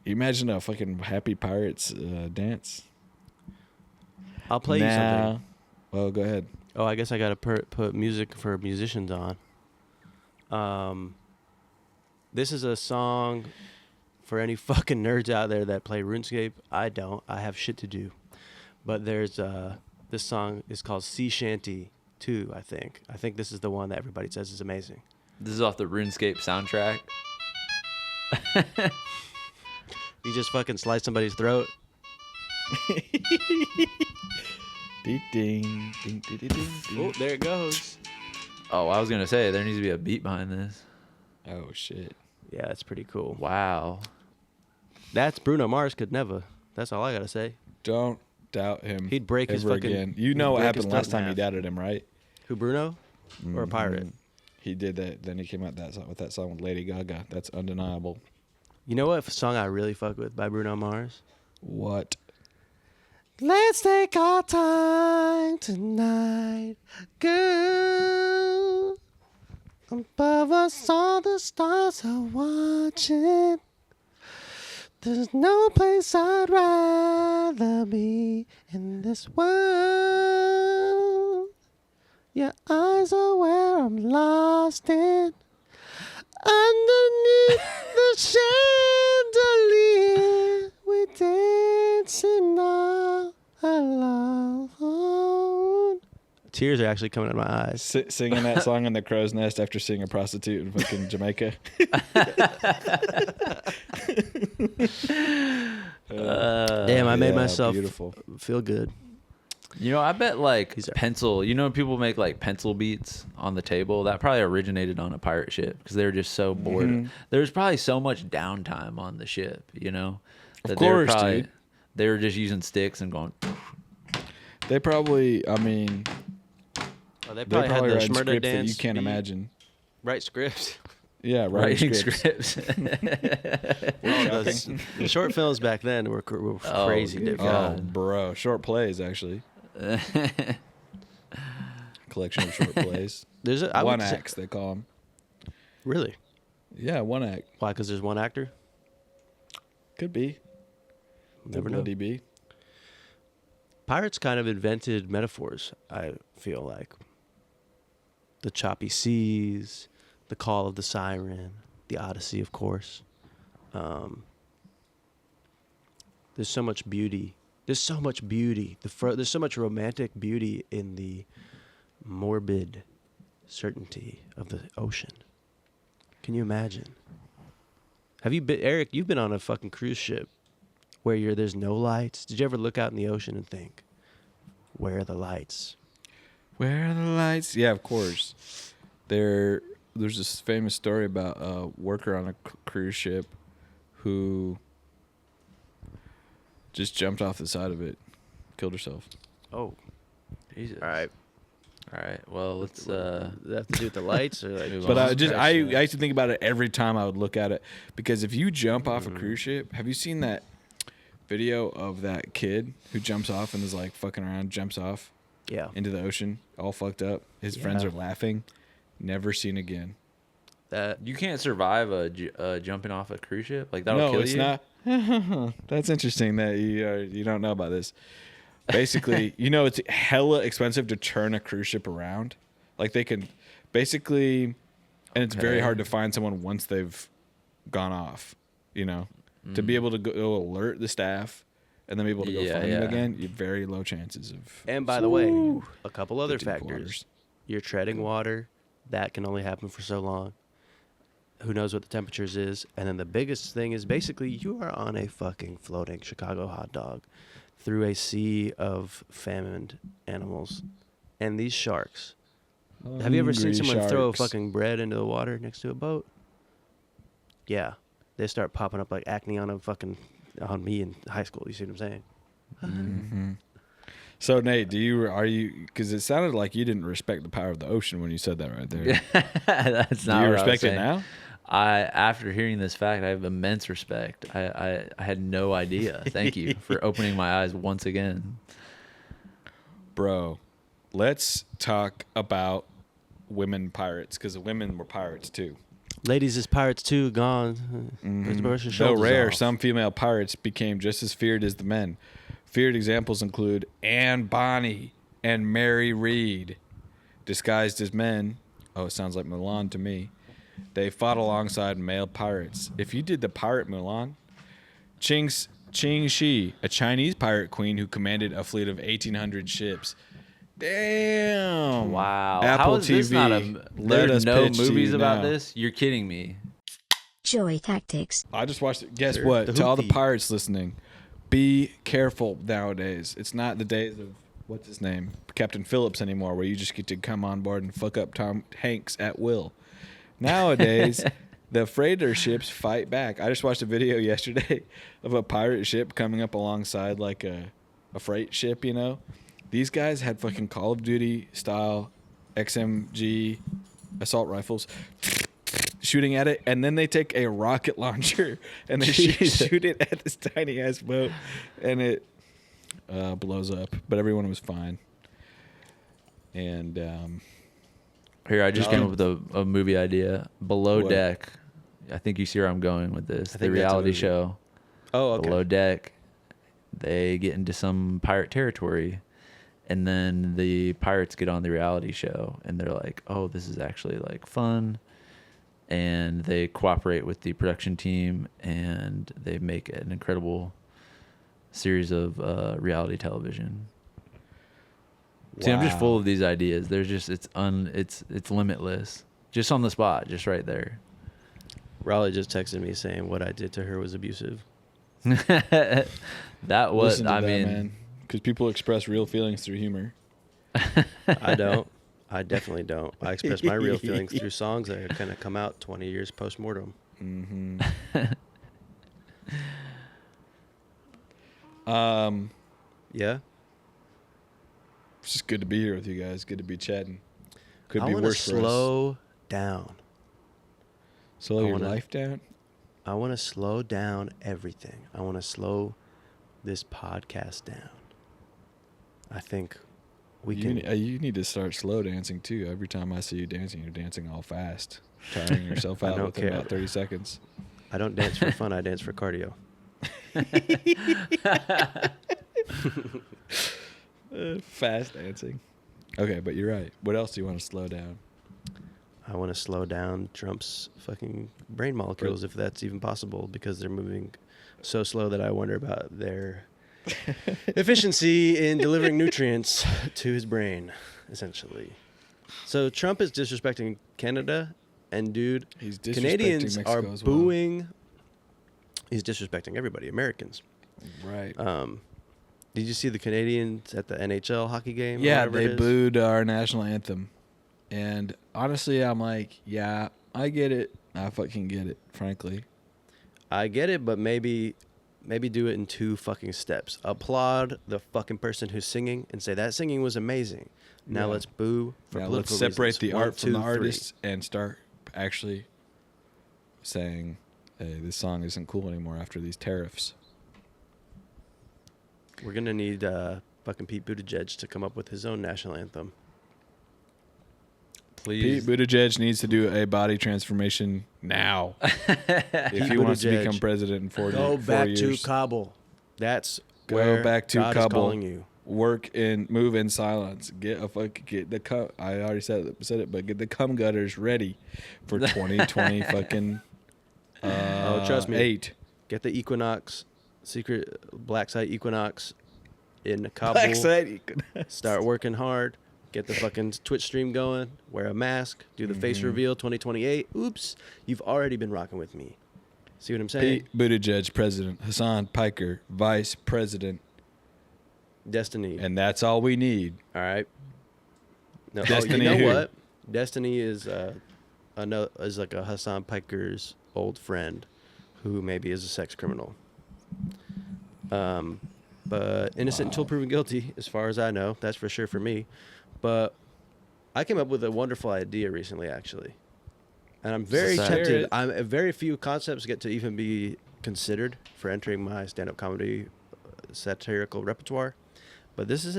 Speaker 2: You imagine a fucking happy pirates dance.
Speaker 3: I'll play you something.
Speaker 2: Well, go ahead.
Speaker 3: Oh, I guess I gotta put music for musicians on. This is a song for any fucking nerds out there that play RuneScape. I don't. I have shit to do. But there's this song is called Sea Shanty 2, I think. I think this is the one that everybody says is amazing.
Speaker 1: This is off the RuneScape soundtrack.
Speaker 3: You just fucking slice somebody's throat.
Speaker 2: Ding, ding, ding, ding, ding, ding.
Speaker 3: Oh, there it goes.
Speaker 1: Oh, I was gonna say there needs to be a beat behind this.
Speaker 2: Oh shit.
Speaker 3: Yeah, that's pretty cool.
Speaker 1: Wow.
Speaker 3: That's Bruno Mars could never. That's all I gotta say.
Speaker 2: Don't doubt him.
Speaker 3: He'd break his
Speaker 2: ever
Speaker 3: fucking-
Speaker 2: again. You
Speaker 3: he'd
Speaker 2: know what
Speaker 3: break his
Speaker 2: happened last
Speaker 3: throat in
Speaker 2: time you
Speaker 3: half.
Speaker 2: doubted him, right?
Speaker 3: Who, Bruno? Or a pirate?
Speaker 2: Mhm. He did that. Then he came out with that song with Lady Gaga. That's undeniable.
Speaker 3: You know what song I really fuck with by Bruno Mars?
Speaker 2: What?
Speaker 3: Let's take our time tonight, girl. Above us, all the stars are watching. There's no place I'd rather be in this world. Your eyes are where I'm lost in. Underneath the chandelier, we're dancing all alone. Tears are actually coming out of my eyes.
Speaker 2: Singing that song in the crow's nest after seeing a prostitute in fucking Jamaica.
Speaker 3: Damn, I made
Speaker 2: yeah,
Speaker 3: myself
Speaker 2: beautiful.
Speaker 3: feel good.
Speaker 1: You know, I bet like
Speaker 3: These are-
Speaker 1: pencil. You know, people make like pencil beats on the table. That probably originated on a pirate ship because they were just so bored.
Speaker 2: Mhm.
Speaker 1: There was probably so much downtime on the ship. You know,
Speaker 2: Of
Speaker 1: they were
Speaker 2: course,
Speaker 1: probably,
Speaker 2: dude.
Speaker 1: They were just using sticks and going.
Speaker 2: They probably, I mean,
Speaker 3: Oh, they
Speaker 2: they
Speaker 3: probably had
Speaker 2: probably
Speaker 3: the
Speaker 2: write
Speaker 3: Schmurda
Speaker 2: scripts that
Speaker 3: dance.
Speaker 2: you can't
Speaker 3: beat.
Speaker 2: imagine.
Speaker 3: Write scripts.
Speaker 2: Yeah,
Speaker 1: Writing
Speaker 2: scripts.
Speaker 3: The short films back then were
Speaker 1: Oh,
Speaker 3: crazy
Speaker 1: good
Speaker 3: different.
Speaker 2: Oh,
Speaker 1: God.
Speaker 2: bro. Short plays, actually. Collection of short plays.
Speaker 3: There's a, I
Speaker 2: One
Speaker 3: would say-
Speaker 2: acts, they call them.
Speaker 3: Really?
Speaker 2: Yeah, one act.
Speaker 3: Why? Because there's one actor.
Speaker 2: Could be.
Speaker 3: Never know.
Speaker 2: Bloody be.
Speaker 3: Pirates kind of invented metaphors. I feel like the choppy seas, the call of the siren, the Odyssey, of course. There's so much beauty. There's so much beauty. There's so much romantic beauty in the morbid certainty of the ocean. Can you imagine? Have you been, Eric? You've been on a fucking cruise ship where there's no lights. Did you ever look out in the ocean and think, where are the lights?
Speaker 2: Where are the lights? Yeah, of course. There's this famous story about a worker on a cruise ship who just jumped off the side of it, killed herself.
Speaker 3: Oh,
Speaker 1: Jesus.
Speaker 3: all right.
Speaker 1: All right. Well, let's.
Speaker 3: Does that have to do with the lights or like?
Speaker 1: Move
Speaker 2: But
Speaker 1: on.
Speaker 2: I used to think about it every time I would look at it, because if you jump off a cruise ship, have you seen that video of that kid who jumps off and is like fucking around, jumps off
Speaker 3: Yeah.
Speaker 2: into the ocean, all fucked up? His friends are laughing. Never seen again.
Speaker 3: that.
Speaker 1: You can't survive jumping off a cruise ship. Like that'll
Speaker 2: No,
Speaker 1: kill
Speaker 2: it's
Speaker 1: you.
Speaker 2: not. That's interesting that you don't know about this. Basically, it's hella expensive to turn a cruise ship around. Like they can basically, and it's very hard to find someone once they've gone off. To be able to go alert the staff and then be able to go find them again. You have very low chances of.
Speaker 3: And by the way, a couple other
Speaker 2: 15
Speaker 3: factors.
Speaker 2: kilometers.
Speaker 3: You're treading water. That can only happen for so long. Who knows what the temperatures is? And then the biggest thing is basically you are on a fucking floating Chicago hot dog through a sea of famined animals. And these sharks. Have you ever seen
Speaker 2: Hungry
Speaker 3: someone throw
Speaker 2: sharks.
Speaker 3: fucking bread into the water next to a boat? Yeah. They start popping up like acne on me in high school. You see what I'm saying?
Speaker 2: Mm-hmm. So Nate, because it sounded like you didn't respect the power of the ocean when you said that right there.
Speaker 1: That's not
Speaker 2: Do you
Speaker 1: what I was
Speaker 2: respect it
Speaker 1: saying.
Speaker 2: now?
Speaker 1: After hearing this fact, I have immense respect. I had no idea. Thank you for opening my eyes once again.
Speaker 2: Bro, let's talk about women pirates, because the women were pirates too.
Speaker 3: Ladies is pirates too, gone.
Speaker 2: Though rare, some female pirates became just as feared as the men. Feared examples include Anne Bonny and Mary Read. Disguised as men, it sounds like Mulan to me, they fought alongside male pirates. If you did the pirate Mulan, Qing Shi, a Chinese pirate queen who commanded a fleet of 1,800 ships. Damn.
Speaker 1: Wow.
Speaker 2: Apple
Speaker 1: How is
Speaker 2: TV.
Speaker 1: this not
Speaker 2: Let
Speaker 1: there's
Speaker 2: us
Speaker 1: no
Speaker 2: pitch to
Speaker 1: movies
Speaker 2: you
Speaker 1: about
Speaker 2: now.
Speaker 1: this? You're kidding me.
Speaker 5: Joy Tactics.
Speaker 2: I just watched it. Guess
Speaker 3: Sure.
Speaker 2: what?
Speaker 3: The
Speaker 2: To all the
Speaker 3: Hoopty.
Speaker 2: pirates listening, be careful nowadays. It's not the days of, what's his name, Captain Phillips anymore, where you just get to come on board and fuck up Tom Hanks at will. Nowadays, the freighter ships fight back. I just watched a video yesterday of a pirate ship coming up alongside like a freight ship, These guys had fucking Call of Duty style XMG assault rifles shooting at it, and then they take a rocket launcher and they shoot it at this tiny ass boat, and it blows up. But everyone was fine. And
Speaker 1: Here, I just came up with a movie idea. Below
Speaker 2: What?
Speaker 1: Deck. I think you see where I'm going with this.
Speaker 3: I
Speaker 1: The
Speaker 3: think that's a
Speaker 1: reality
Speaker 3: movie.
Speaker 1: show.
Speaker 3: Oh, okay.
Speaker 1: Below Deck. They get into some pirate territory, and then the pirates get on the reality show, and they're like, "Oh, this is actually like fun." And they cooperate with the production team, and they make an incredible series of reality television. See, I'm just full of these ideas. There's just it's limitless. Just on the spot, just right there.
Speaker 3: Raleigh just texted me saying what I did to her was abusive.
Speaker 1: That was,
Speaker 2: listen to
Speaker 1: I
Speaker 2: that,
Speaker 1: mean,
Speaker 2: man, because people express real feelings through humor.
Speaker 3: I don't. I definitely don't. I express my real feelings through songs that are kind of come out 20 years post-mortem. Yeah?
Speaker 2: It's just good to be here with you guys. Good to be chatting. Could
Speaker 3: I
Speaker 2: be
Speaker 3: want to
Speaker 2: worse for us.
Speaker 3: slow down.
Speaker 2: Slow
Speaker 3: I
Speaker 2: your
Speaker 3: wanna-
Speaker 2: life down.
Speaker 3: I want to slow down everything. I want to slow this podcast down. I think we can.
Speaker 2: You need to start slow dancing too. Every time I see you dancing, you're dancing all fast, tiring yourself
Speaker 3: I
Speaker 2: out
Speaker 3: don't
Speaker 2: within
Speaker 3: care.
Speaker 2: about 30 seconds.
Speaker 3: I don't dance for fun. I dance for cardio.
Speaker 2: Fast dancing. Okay, but you're right. What else do you want to slow down?
Speaker 3: I want to slow down Trump's fucking brain molecules, if that's even possible, because they're moving so slow that I wonder about their efficiency in delivering nutrients to his brain, essentially. So Trump is disrespecting Canada, and dude,
Speaker 2: He's disrespecting
Speaker 3: Canadians
Speaker 2: Mexico
Speaker 3: are
Speaker 2: as well.
Speaker 3: booing. He's disrespecting everybody, Americans.
Speaker 2: Right.
Speaker 3: Did you see the Canadians at the NHL hockey game? or
Speaker 2: Yeah,
Speaker 3: whatever
Speaker 2: they
Speaker 3: it is?
Speaker 2: booed our national anthem. And honestly, I'm like, yeah, I get it. I fucking get it, frankly.
Speaker 3: I get it, but maybe do it in 2 fucking steps. Applaud the fucking person who's singing and say that singing was amazing. Now
Speaker 2: Yeah.
Speaker 3: let's boo for
Speaker 2: Now
Speaker 3: political
Speaker 2: let's separate
Speaker 3: reasons.
Speaker 2: the
Speaker 3: 1,
Speaker 2: art from the
Speaker 3: 2, 3.
Speaker 2: artist and start actually saying, hey, this song isn't cool anymore after these tariffs.
Speaker 3: We're gonna need fucking Pete Buttigieg to come up with his own national anthem.
Speaker 1: Please.
Speaker 2: Pete Buttigieg needs to do a body transformation now if he wants to
Speaker 3: Buttigieg,
Speaker 2: become president in 4
Speaker 3: Go back
Speaker 2: years.
Speaker 3: to Kabul. That's
Speaker 2: Go
Speaker 3: where
Speaker 2: back to
Speaker 3: God is
Speaker 2: Kabul.
Speaker 3: calling you.
Speaker 2: Move in silence. Get the cum. I already said it, but get the cum gutters ready for 2020 fucking.
Speaker 3: Trust me.
Speaker 2: 8.
Speaker 3: Get the Equinox, secret black site Equinox in Kabul.
Speaker 2: Black site.
Speaker 3: Start working hard. Get the fucking Twitch stream going. Wear a mask. Do the face reveal 2028. Oops. You've already been rocking with me. See what I'm saying?
Speaker 2: Pete Buttigieg, president. Hassan Piker, vice president.
Speaker 3: Destiny.
Speaker 2: And that's all we need.
Speaker 3: All right. No,
Speaker 2: Destiny
Speaker 3: you know
Speaker 2: who?
Speaker 3: what? Destiny is like a Hassan Piker's old friend who maybe is a sex criminal. But innocent until proven guilty, as far as I know. That's for sure for me. But I came up with a wonderful idea recently, actually. And I'm very tempted. Very few concepts get to even be considered for entering my stand-up comedy satirical repertoire. But this is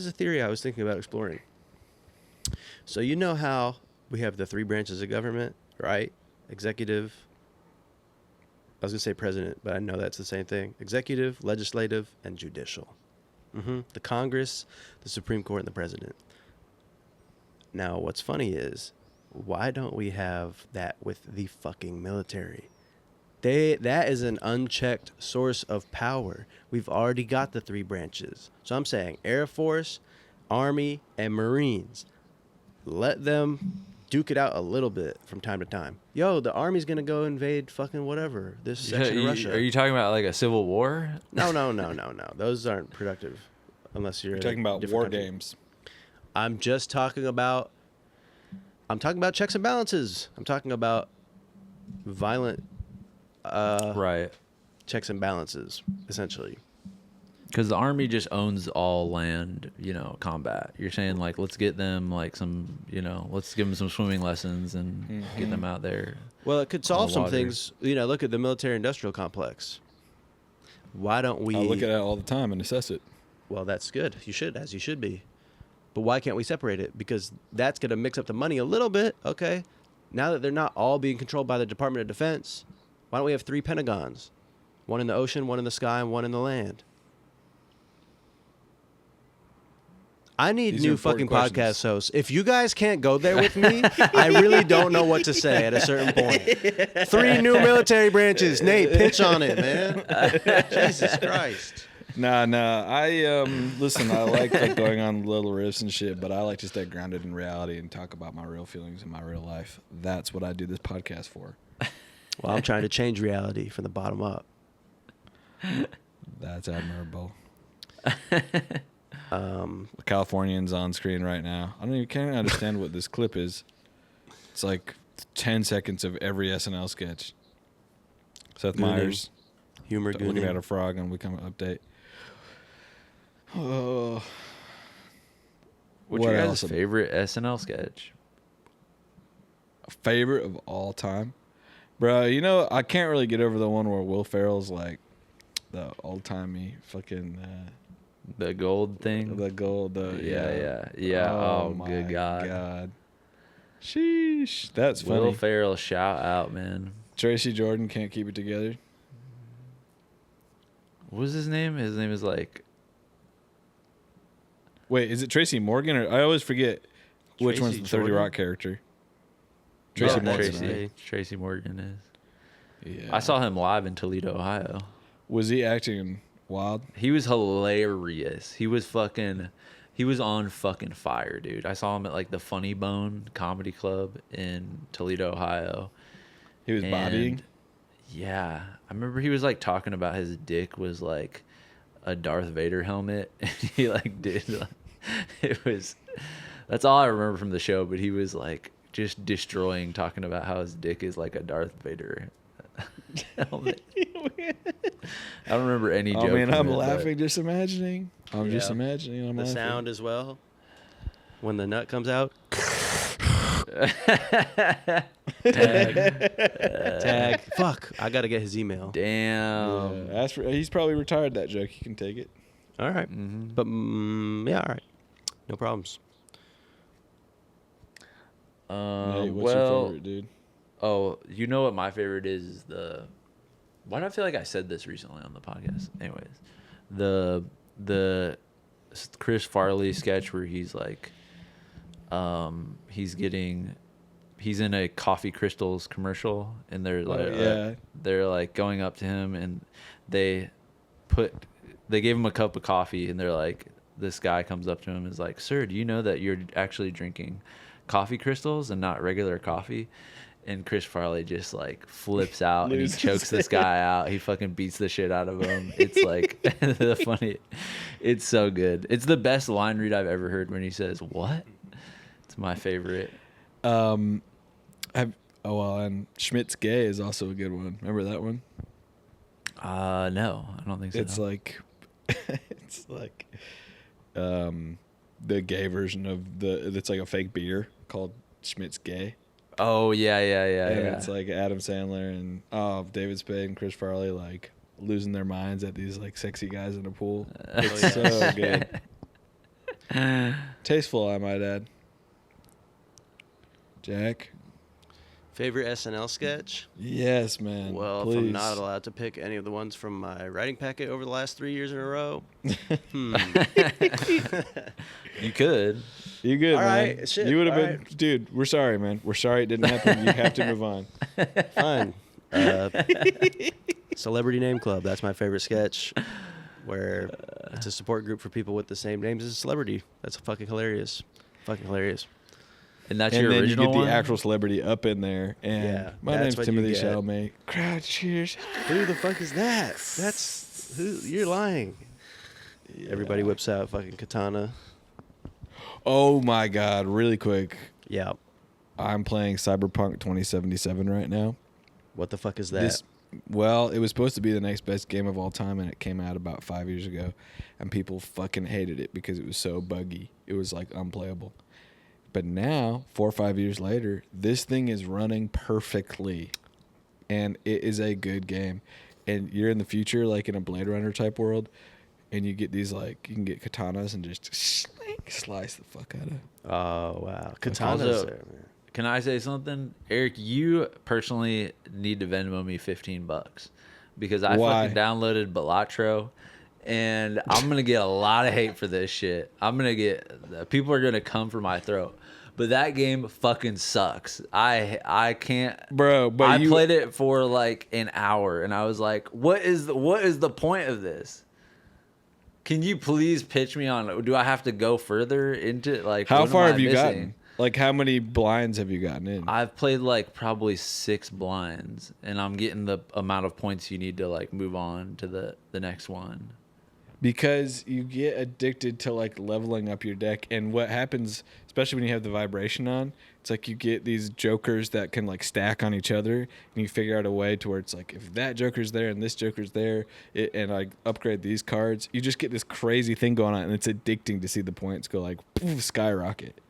Speaker 3: a theory I was thinking about exploring. So you know how we have the 3 branches of government, right? Executive. I was going to say president, but I know that's the same thing. Executive, legislative, and judicial. The Congress, the Supreme Court, and the president. Now, what's funny is, why don't we have that with the fucking military? That is an unchecked source of power. We've already got the 3 branches. So I'm saying Air Force, Army, and Marines. Let them duke it out a little bit from time to time. Yo, the Army's going to go invade fucking whatever, this section of Russia.
Speaker 1: Are you talking about like a civil war?
Speaker 3: No. Those aren't productive unless you're
Speaker 2: talking about
Speaker 3: different
Speaker 2: war
Speaker 3: country.
Speaker 2: games.
Speaker 3: I'm talking about checks and balances. I'm talking about violent
Speaker 1: Right.
Speaker 3: checks and balances, essentially.
Speaker 1: Because the Army just owns all land, combat. You're saying, like, let's get them, like, let's give them some swimming lessons and get them out there.
Speaker 3: Well, it could solve some
Speaker 1: water.
Speaker 3: things. Look at the military-industrial complex. Why don't we...
Speaker 2: I look at it all the time and assess it.
Speaker 3: Well, that's good. You should be. But why can't we separate it? Because that's going to mix up the money a little bit, okay? Now that they're not all being controlled by the Department of Defense, why don't we have 3 Pentagons? One in the ocean, one in the sky, and one in the land. I need
Speaker 2: These are
Speaker 3: new
Speaker 2: important
Speaker 3: fucking
Speaker 2: questions.
Speaker 3: podcast hosts. If you guys can't go there with me, I really don't know what to say at a certain point. 3 new military branches. Nate, pitch on it, man. Jesus Christ.
Speaker 2: Nah. Listen, I like going on little riffs and shit, but I like to stay grounded in reality and talk about my real feelings in my real life. That's what I do this podcast for.
Speaker 3: Well, I'm trying to change reality from the bottom up.
Speaker 2: That's admirable. Californians on screen right now. Can't understand what this clip is. It's like 10 seconds of every SNL sketch. Seth
Speaker 3: Gooning.
Speaker 2: Meyers
Speaker 3: Humor
Speaker 2: looking
Speaker 3: gooning.
Speaker 2: at a frog and we come update. Oh.
Speaker 1: What's
Speaker 2: What
Speaker 1: your guys'
Speaker 2: else?
Speaker 1: favorite SNL sketch?
Speaker 2: Favorite of all time? Bro, I can't really get over the one where Will Ferrell's like the old-timey fucking...
Speaker 1: The gold thing?
Speaker 2: the gold,
Speaker 1: Yeah. Oh, good God.
Speaker 2: Sheesh. That's funny.
Speaker 1: Will Ferrell, shout out, man.
Speaker 2: Tracy Jordan can't keep it together.
Speaker 1: What was his name? His name is like...
Speaker 2: Wait, is it Tracy Morgan? Or I always forget which
Speaker 3: Tracy
Speaker 2: one's the 30
Speaker 3: Jordan?
Speaker 2: Rock character. Tracy
Speaker 3: Yeah,
Speaker 2: Morgan.
Speaker 3: Tracy.
Speaker 2: Right?
Speaker 1: Tracy Morgan is.
Speaker 2: Yeah.
Speaker 1: I saw him live in Toledo, Ohio.
Speaker 2: Was he acting wild?
Speaker 1: He was hilarious. He was on fucking fire, dude. I saw him at like the Funny Bone Comedy Club in Toledo, Ohio.
Speaker 2: He was bodying?
Speaker 1: And, yeah. I remember he was like talking about his dick was like a Darth Vader helmet. And he like did like, that's all I remember from the show, but he was like just destroying, talking about how his dick is like a Darth Vader helmet. I don't remember any joke.
Speaker 2: I mean,
Speaker 1: from
Speaker 2: I'm
Speaker 1: it, but-
Speaker 2: laughing just imagining. I'm just
Speaker 3: Yeah.
Speaker 2: imagining. I'm
Speaker 3: The
Speaker 2: laughing.
Speaker 3: sound as well. When the nut comes out. Tag. Fuck. I got to get his email.
Speaker 1: Damn.
Speaker 2: Yeah, he's probably retired that joke. He can take it.
Speaker 3: All right. But, yeah, all right. No problems.
Speaker 2: Nate, what's
Speaker 1: well,
Speaker 2: your favorite, dude?
Speaker 1: oh, you know what my favorite is the. Why do I feel like I said this recently on the podcast? Anyways, the Chris Farley sketch where he's like, he's in a Coffee Crystals commercial, and they're like, they're like going up to him, and they gave him a cup of coffee, and they're like, this guy comes up to him and is like, sir, do you know that you're actually drinking Coffee Crystals and not regular coffee? And Chris Farley just like flips out and he chokes this guy out. He fucking beats the shit out of him. It's like it's so good. It's the best line read I've ever heard when he says, "What?" It's my favorite.
Speaker 2: And Schmidt's Gay is also a good one. Remember that one?
Speaker 1: No, I don't think so.
Speaker 2: It's like, it's like, the gay version of it's like a fake beer called Schmidt's Gay.
Speaker 1: Oh yeah.
Speaker 2: And it's like Adam Sandler and David Spade and Chris Farley like losing their minds at these like sexy guys in a pool. It's so good. Tasteful, I might add. Jack?
Speaker 3: Favorite SNL sketch?
Speaker 2: Yes, man.
Speaker 3: Well,
Speaker 2: please.
Speaker 3: if I'm not allowed to pick any of the ones from my writing packet over the last 3 years in a row,
Speaker 1: You could.
Speaker 2: You good,
Speaker 3: All
Speaker 2: man.
Speaker 3: right, shit,
Speaker 2: You would have
Speaker 3: all
Speaker 2: been,
Speaker 3: right.
Speaker 2: dude, we're sorry, man. We're sorry it didn't happen. You have to move on.
Speaker 3: fine. Celebrity Name Club. That's my favorite sketch, where it's a support group for people with the same names as a celebrity. That's fucking hilarious. Fucking hilarious.
Speaker 1: And that's
Speaker 2: And
Speaker 1: your
Speaker 2: then you
Speaker 1: original
Speaker 2: get the
Speaker 1: one?
Speaker 2: actual celebrity up in there. And
Speaker 3: Yeah,
Speaker 2: my
Speaker 3: that's
Speaker 2: name's
Speaker 3: what you
Speaker 2: Timothy
Speaker 3: get.
Speaker 2: Chalamet. Crowd cheers.
Speaker 3: Who the fuck is that? That's who. You're lying. Everybody whips out fucking katana.
Speaker 2: Oh my God. Really quick.
Speaker 3: Yeah.
Speaker 2: I'm playing Cyberpunk 2077 right now.
Speaker 3: What the fuck is that?
Speaker 2: Well, it was supposed to be the next best game of all time, and it came out about 5 years ago, and people fucking hated it because it was so buggy. It was like unplayable. But now, 4 or 5 years later, this thing is running perfectly, and it is a good game. And you're in the future, like in a Blade Runner type world, and you get these like you can get katanas and just slice the fuck out of.
Speaker 3: Oh wow, katanas
Speaker 1: Also,
Speaker 3: there, man.
Speaker 1: Can I say something? Eric, you personally need to Venmo me $15 because I
Speaker 2: Why?
Speaker 1: fucking downloaded Balatro, and I'm going to get a lot of hate for this shit. People are going to come for my throat. But that game fucking sucks. I can't.
Speaker 2: Bro, but
Speaker 1: I played it for like an hour, and I was like, what is the point of this? Can you please pitch me on? Do I have to go further into like?
Speaker 2: How
Speaker 1: what
Speaker 2: far
Speaker 1: am I
Speaker 2: have you
Speaker 1: missing?
Speaker 2: gotten? Like, how many blinds have you gotten in?
Speaker 1: I've played like probably 6 blinds, and I'm getting the amount of points you need to like move on to the next one.
Speaker 2: Because you get addicted to like leveling up your deck, and what happens, especially when you have the vibration on, it's like you get these jokers that can like stack on each other, and you figure out a way to where it's like if that joker's there and this joker's there, and I upgrade these cards, you just get this crazy thing going on, and it's addicting to see the points go like poof, skyrocket.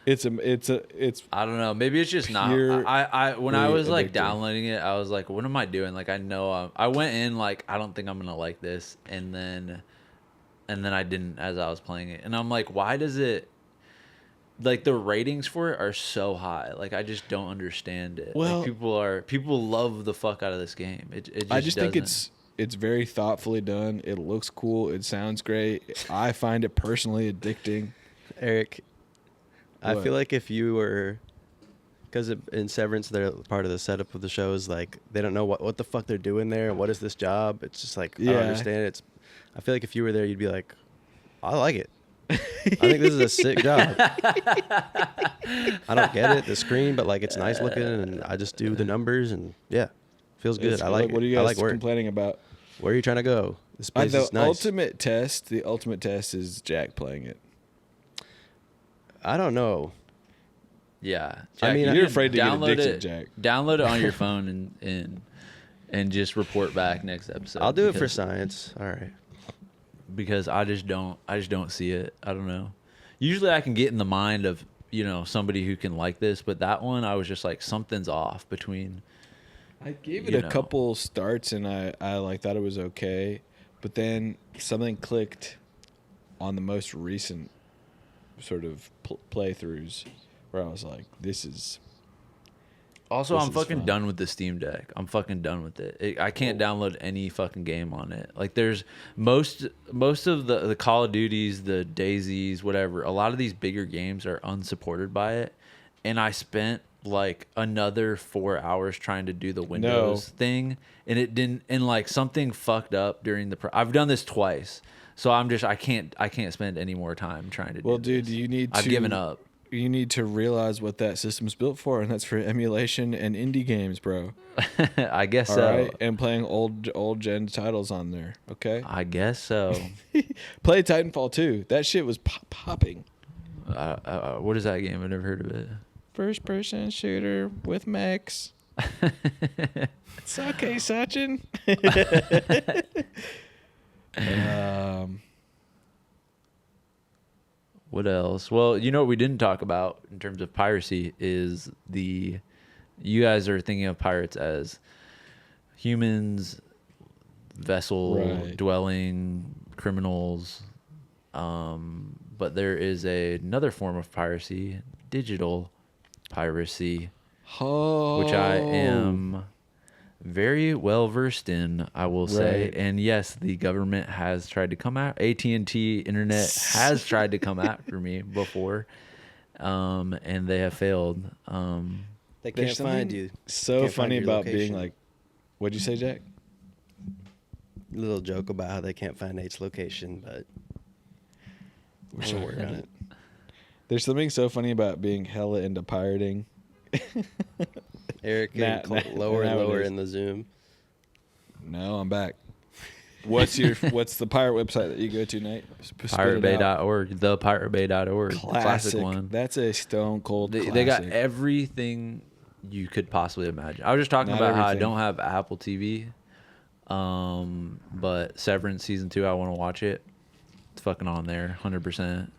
Speaker 2: It's
Speaker 1: I don't know. Maybe it's just not. When I was like downloading it, I was like, "What am I doing?" Like, I know I went in like, I don't think I'm gonna like this, and then I didn't as I was playing it, and I'm like, why does it? Like the ratings for it are so high. Like I just don't understand it.
Speaker 2: Well,
Speaker 1: like, people love the fuck out of this game. It just
Speaker 2: I just think
Speaker 1: doesn't.
Speaker 2: it's very thoughtfully done. It looks cool. It sounds great. I find it personally addicting.
Speaker 3: Eric, I
Speaker 2: What?
Speaker 3: feel like if you were, because in Severance, they're part of the setup of the show is like they don't know what the fuck they're doing there and what is this job. It's just like I don't understand. I feel like if you were there, you'd be like, I like it. I think this is a sick job. I don't get it, the screen, but like it's nice looking, and I just do the numbers, and yeah, feels good. I like it.
Speaker 2: What are you
Speaker 3: I
Speaker 2: guys
Speaker 3: like work.
Speaker 2: complaining about?
Speaker 3: Where are you trying to go? This place
Speaker 2: The
Speaker 3: is nice.
Speaker 2: ultimate test. The ultimate test is Jack playing it.
Speaker 3: I don't know.
Speaker 1: Yeah,
Speaker 3: I mean,
Speaker 1: you
Speaker 2: you're
Speaker 1: can
Speaker 2: afraid to get
Speaker 1: download
Speaker 2: addicted,
Speaker 1: it,
Speaker 2: Jack.
Speaker 1: Download it on your phone and just report back next episode.
Speaker 3: I'll do it for
Speaker 1: because-
Speaker 3: science. All right.
Speaker 1: because I just don't see it. I don't know. Usually I can get in the mind of, somebody who can like this, but that one I was just like something's off between.
Speaker 2: I gave it a couple starts, and I like thought it was okay, but then something clicked on the most recent sort of playthroughs where I was like, this is.
Speaker 1: Also,
Speaker 2: This
Speaker 1: I'm
Speaker 2: is
Speaker 1: fucking
Speaker 2: fun.
Speaker 1: done with the Steam Deck. I'm fucking done with it. I can't download any fucking game on it. Like, there's most of the Call of Duties, the Daisies, whatever. A lot of these bigger games are unsupported by it, and I spent like another 4 hours trying to do the Windows thing, and it didn't. And like something fucked up during the. I've done this twice, so I can't spend any more time trying to.
Speaker 2: Well,
Speaker 1: do
Speaker 2: dude,
Speaker 1: this.
Speaker 2: you need to.
Speaker 1: I've given up.
Speaker 2: You need to realize what that system's built for, and that's for emulation and indie games, bro.
Speaker 1: I guess
Speaker 2: All
Speaker 1: so.
Speaker 2: right, and playing old gen titles on there. Okay.
Speaker 1: I guess so.
Speaker 2: Play Titanfall 2. That shit was popping.
Speaker 1: What is that game? I've never heard of it.
Speaker 2: First person shooter with mechs. It's okay, Sachin.
Speaker 1: What else? Well, you know what we didn't talk about in terms of piracy is you guys are thinking of pirates as humans, vessel dwelling criminals. But there is another form of piracy, digital piracy, which I am very well versed in, I will say. And yes, the government has tried to come out. AT&T Internet has tried to come after me before, and they have failed.
Speaker 3: They can't find you.
Speaker 2: So
Speaker 3: Can't find
Speaker 2: funny
Speaker 3: your
Speaker 2: about being
Speaker 3: location.
Speaker 2: like, what'd you say, Jack?
Speaker 3: Little joke about how they can't find Nate's location, but we're still working on it.
Speaker 2: There's something so funny about being hella into pirating.
Speaker 3: Eric, lower and lower in the Zoom.
Speaker 2: No, I'm back. What's the pirate website that you go to, Nate?
Speaker 1: PirateBay.org, thepiratebay.org, classic one.
Speaker 2: That's a stone cold classic.
Speaker 1: They got everything you could possibly imagine. I was just talking
Speaker 2: Not
Speaker 1: about how I
Speaker 2: everything.
Speaker 1: don't have Apple TV, but Severance season 2, I want to watch it. It's fucking on there, 100%.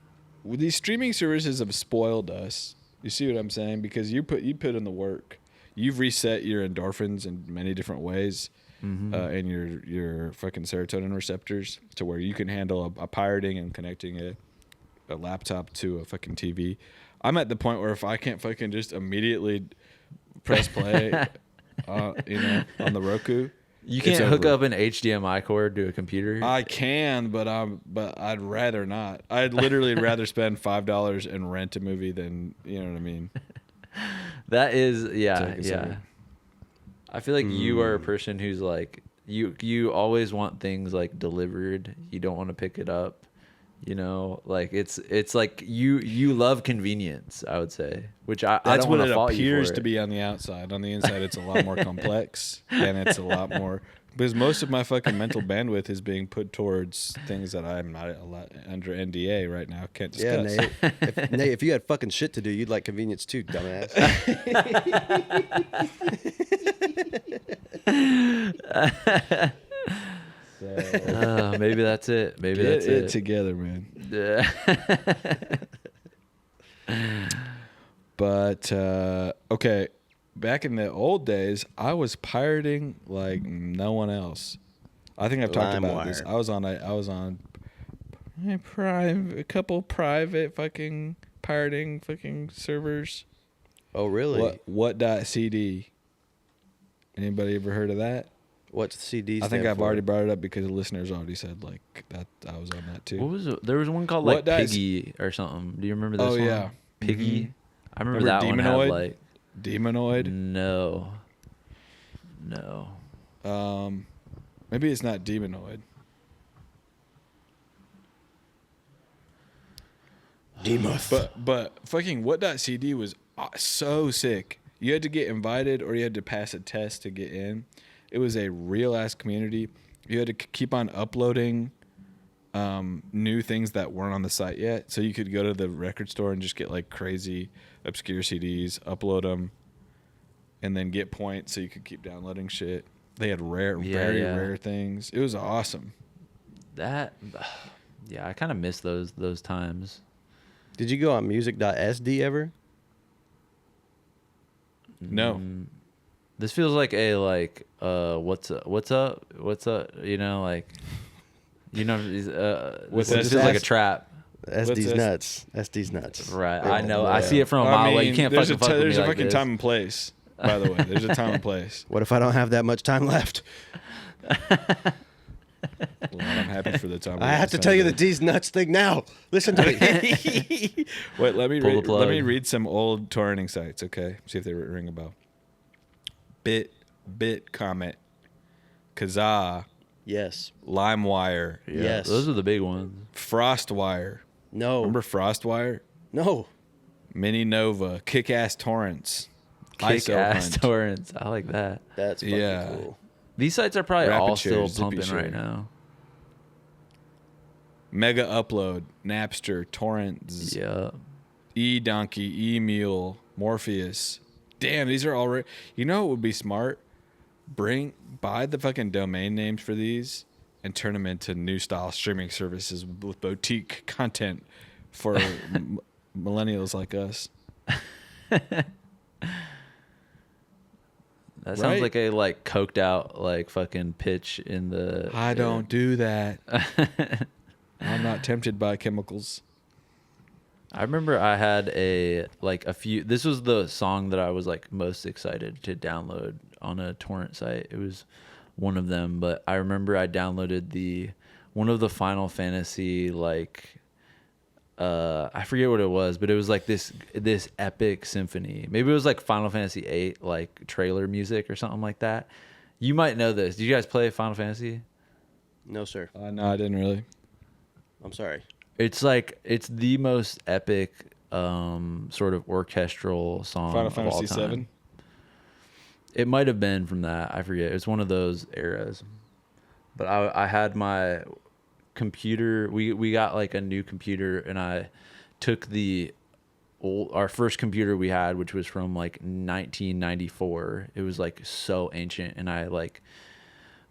Speaker 2: Well, these streaming services have spoiled us. You see what I'm saying? Because you put in the work. You've reset your endorphins in many different ways, and your fucking serotonin receptors to where you can handle a pirating and connecting a laptop to a fucking TV. I'm at the point where if I can't fucking just immediately press play, on the Roku.
Speaker 1: You can't hook up an HDMI cord to a computer.
Speaker 2: I can, but I'd rather not. I'd literally rather spend $5 and rent a movie than, you know what I mean.
Speaker 1: That is, yeah.
Speaker 2: consider.
Speaker 1: I feel like you are a person who's like, you always want things like delivered. You don't want to pick it up. Like it's like you love convenience, I would say, which I
Speaker 2: That's
Speaker 1: don't
Speaker 2: what
Speaker 1: want
Speaker 2: it
Speaker 1: to fault you
Speaker 2: appears
Speaker 1: for
Speaker 2: to
Speaker 1: it.
Speaker 2: be on the outside. On the inside, it's a lot more complex, and it's a lot more because most of my fucking mental bandwidth is being put towards things that I'm not under NDA right now. Can't discuss.
Speaker 3: Yeah, Nate. If you had fucking shit to do, you'd like convenience too, dumbass.
Speaker 1: Maybe that's it. Maybe
Speaker 2: Get
Speaker 1: that's
Speaker 2: it
Speaker 1: it.
Speaker 2: together, man.
Speaker 1: Yeah.
Speaker 2: But okay, back in the old days, I was pirating like no one else. I think I've talked about this.
Speaker 3: LimeWire.
Speaker 2: I was on a couple private fucking pirating fucking servers.
Speaker 3: Oh, really?
Speaker 2: What.cd? Anybody ever heard of that?
Speaker 3: What's CD
Speaker 2: I think
Speaker 3: stand
Speaker 2: I've
Speaker 3: for?
Speaker 2: already brought it up because the listeners already said like that. I was on that too.
Speaker 1: What was it? There was one called
Speaker 2: What
Speaker 1: like
Speaker 2: does-
Speaker 1: Piggy or something. Do you remember this
Speaker 2: Oh,
Speaker 1: one?
Speaker 2: yeah.
Speaker 1: Piggy.
Speaker 2: Mhm.
Speaker 1: I remember
Speaker 2: Remember
Speaker 1: that one
Speaker 2: Demonoid?
Speaker 1: had like
Speaker 2: Demonoid.
Speaker 1: no.
Speaker 2: Maybe it's not Demonoid.
Speaker 3: Demuth.
Speaker 2: But fucking what.cd was so sick. You had to get invited or you had to pass a test to get in. It was a real ass community. You had to keep on uploading new things that weren't on the site yet. So you could go to the record store and just get like crazy obscure CDs, upload them, and then get points so you could keep downloading shit. They had very rare things. It was awesome.
Speaker 1: Yeah, I kind of miss those times.
Speaker 3: Did you go on music.sd ever?
Speaker 2: No.
Speaker 1: This feels like a what's up, like this
Speaker 2: With
Speaker 1: feels
Speaker 2: that
Speaker 1: like a
Speaker 3: ask-
Speaker 1: trap.
Speaker 3: SD's nuts. SD's nuts.
Speaker 1: Right. I know. I see it from a mile away. You can't
Speaker 2: there's
Speaker 1: fucking fuck with me
Speaker 2: There's a
Speaker 1: like
Speaker 2: fucking
Speaker 1: this.
Speaker 2: time and place, by the way. There's a time and place.
Speaker 3: What if I don't have that much time left?
Speaker 2: Well, I'm happy for the time.
Speaker 3: I have to tell you the D's nuts thing now. Listen to it.
Speaker 2: Wait, let me
Speaker 1: Pull the plug.
Speaker 2: let me read some old torrenting sites, okay? See if they ring a bell. Bit Comet, Kazaa,
Speaker 3: Yes.
Speaker 2: LimeWire,
Speaker 1: Yeah,
Speaker 3: Yes.
Speaker 1: those are the big ones.
Speaker 2: FrostWire.
Speaker 3: No.
Speaker 2: Remember FrostWire?
Speaker 3: No.
Speaker 2: Mini Nova, Kick-Ass Torrents,
Speaker 1: Kick
Speaker 2: ISO
Speaker 1: ass
Speaker 2: Hunt.
Speaker 1: torrents. I like that.
Speaker 3: That's fucking
Speaker 2: Yeah.
Speaker 3: cool.
Speaker 1: These sites are probably
Speaker 2: Rapid
Speaker 1: all
Speaker 2: Share,
Speaker 1: still
Speaker 2: Zippy
Speaker 1: pumping
Speaker 2: Share.
Speaker 1: right now.
Speaker 2: Mega Upload, Napster, Torrents,
Speaker 1: Yeah.
Speaker 2: eDonkey, eMule, Morpheus. Damn, these are all You know what would be smart? Buy the fucking domain names for these and turn them into new style streaming services with boutique content for millennials like us.
Speaker 1: That sounds
Speaker 2: Right?
Speaker 1: like a coked out fucking pitch in the.
Speaker 2: I don't do that. I'm not tempted by chemicals.
Speaker 1: I remember I had a few. This was the song that I was most excited to download on a torrent site. It was one of them, but I remember I downloaded one of the Final Fantasy I forget what it was, but it was this epic symphony. Maybe it was Final Fantasy VIII trailer music or something like that. You might know this. Did you guys play Final Fantasy?
Speaker 3: No, sir.
Speaker 2: No, I didn't really.
Speaker 3: I'm sorry.
Speaker 1: It's it's the most epic sort of orchestral song
Speaker 2: Final
Speaker 1: of all
Speaker 2: Fantasy
Speaker 1: time.
Speaker 2: 7.
Speaker 1: It might have been from that. I forget. It's one of those eras. But I had my computer. We got a new computer, and I took our first computer we had, which was from 1994. It was so ancient, and I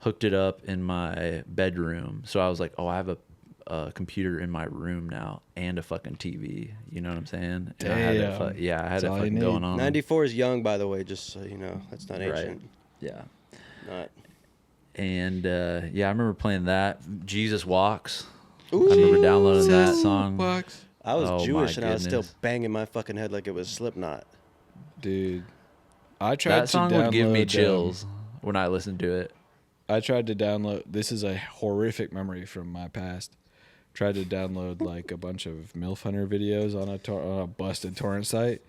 Speaker 1: hooked it up in my bedroom. So I was like, oh, I have a computer in my room now and a fucking TV. You know what I'm saying? And I had it, I had it
Speaker 2: all you
Speaker 1: fucking
Speaker 2: need.
Speaker 1: going on.
Speaker 3: 94 is young, by the way, just so you know. That's not
Speaker 1: Right.
Speaker 3: ancient.
Speaker 1: Yeah.
Speaker 3: Not.
Speaker 1: And I remember playing that. Jesus Walks. I remember downloading that song.
Speaker 3: I was
Speaker 1: Oh, my
Speaker 3: Jewish and I was still
Speaker 1: goodness.
Speaker 3: banging my fucking head like it was Slipknot.
Speaker 2: Dude. I tried
Speaker 1: That song
Speaker 2: to
Speaker 1: would give me
Speaker 2: download,
Speaker 1: chills when I listened to it.
Speaker 2: I tried to download. This is a horrific memory from my past. Tried to download a bunch of MILF Hunter videos on a busted torrent site,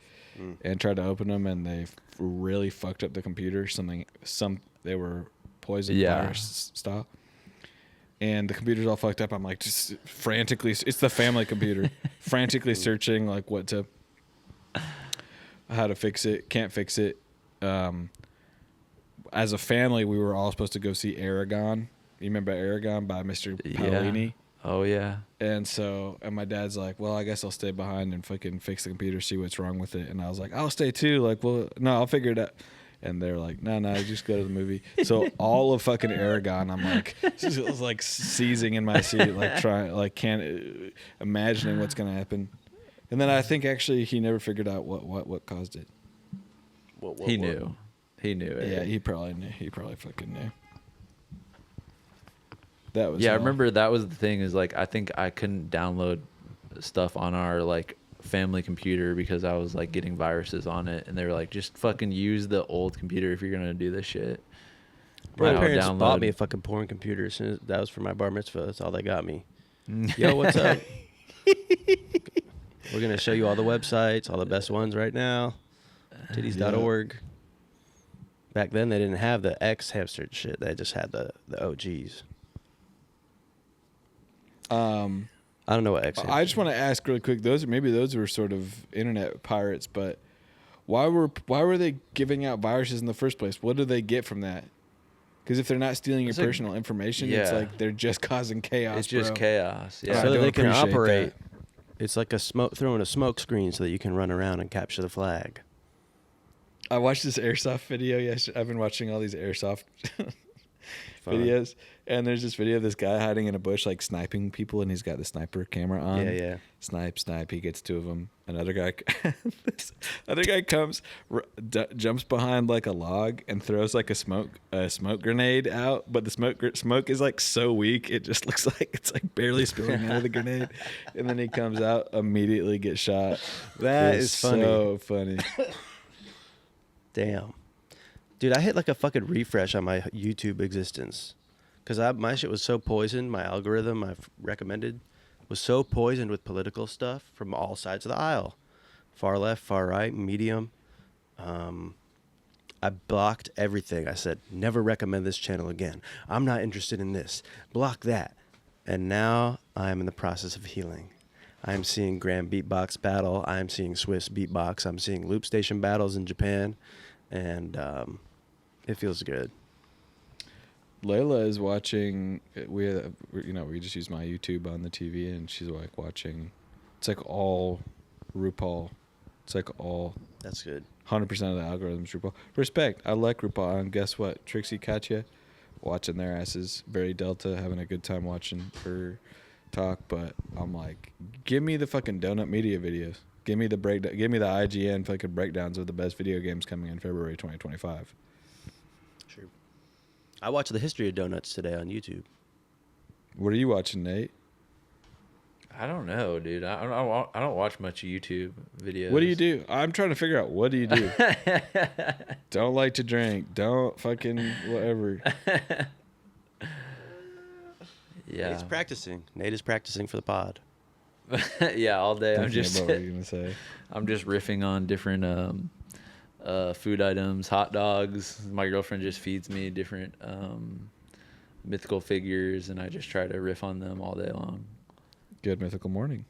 Speaker 2: and tried to open them, and they really fucked up the computer. They were poison virus style, and the computer's all fucked up. I'm just frantically. It's the family computer, frantically searching how to fix it. Can't fix it. As a family, we were all supposed to go see Aragon. You remember Aragon by Mr. Paolini?
Speaker 1: Oh, yeah.
Speaker 2: And my dad's like, well, I guess I'll stay behind and fucking fix the computer, see what's wrong with it. And I was like, I'll stay too. Well, no, I'll figure it out. And they're like, no, just go to the movie. So all of fucking Aragon, I'm seizing in my seat, can't imagining what's going to happen. And then I think actually he never figured out what caused it.
Speaker 1: He knew. He knew it.
Speaker 2: Yeah, he probably knew. He probably fucking knew. That was
Speaker 1: I remember that was the thing is I think I couldn't download stuff on our family computer because I was getting viruses on it, and they were like, just fucking use the old computer if you're gonna do this shit.
Speaker 3: My
Speaker 1: I'll
Speaker 3: parents
Speaker 1: download-
Speaker 3: bought me a fucking porn computer as soon as that was for my bar mitzvah. That's all they got me. Yo, what's up? We're gonna show you all the websites, all the best ones right now. Titties.org. Back then they didn't have the X hamster shit. They just had the OGs. I don't know what X.
Speaker 2: I just want to ask really quick. Those were sort of internet pirates, but why were they giving out viruses in the first place? What do they get from that? Because if they're not stealing your personal information, it's they're just causing chaos.
Speaker 1: It's just chaos. Yeah.
Speaker 3: so that
Speaker 2: I
Speaker 3: they
Speaker 2: don't
Speaker 3: can
Speaker 2: appreciate
Speaker 3: operate.
Speaker 2: that.
Speaker 3: It's like throwing a smoke screen so that you can run around and capture the flag.
Speaker 2: I watched this airsoft video yesterday. I've been watching all these airsoft videos. And there's this video of this guy hiding in a bush, like sniping people, and he's got the sniper camera on.
Speaker 3: Yeah.
Speaker 2: Snipe. He gets 2 of them. Another guy, this other guy comes, jumps behind like a log and throws like a smoke grenade out. But the smoke is like so weak, it just looks like it's like barely spilling out of the grenade. And then he comes out, immediately gets shot.
Speaker 3: That is funny.
Speaker 2: So funny.
Speaker 3: Damn. Dude, I hit like a fucking refresh on my YouTube existence. Because my shit was so poisoned. My algorithm I've recommended was so poisoned with political stuff from all sides of the aisle. Far left, far right, medium. I blocked everything. I said, never recommend this channel again. I'm not interested in this. Block that. And now I am in the process of healing. I am seeing Grand Beatbox Battle. I am seeing Swiss Beatbox. I'm seeing Loop Station battles in Japan. And it feels good.
Speaker 2: Layla is watching. We just use my YouTube on the TV, and she's like watching. It's like all RuPaul. It's like all.
Speaker 3: That's good.
Speaker 2: 100% of the algorithms RuPaul. Respect. I like RuPaul. And guess what? Trixie, Katya, watching their asses. Very Delta, having a good time watching her talk. But I'm like, give me the fucking Donut Media videos. Give me the breakdown. Give me the IGN fucking breakdowns of the best video games coming in February 2025.
Speaker 3: Sure. I watched the history of donuts today on YouTube.
Speaker 2: What are you watching, Nate?
Speaker 1: I don't know, dude. I don't watch much YouTube videos.
Speaker 2: What do you do? I'm trying to figure out, what do you do? Don't like to drink. Don't fucking whatever.
Speaker 1: Yeah.
Speaker 3: Nate's practicing. Nate is practicing for the pod.
Speaker 1: Yeah, all day.
Speaker 2: What were you gonna say?
Speaker 1: I'm just riffing on different food items, hot dogs. My girlfriend just feeds me different mythical figures, and I just try to riff on them all day long.
Speaker 2: Good mythical morning.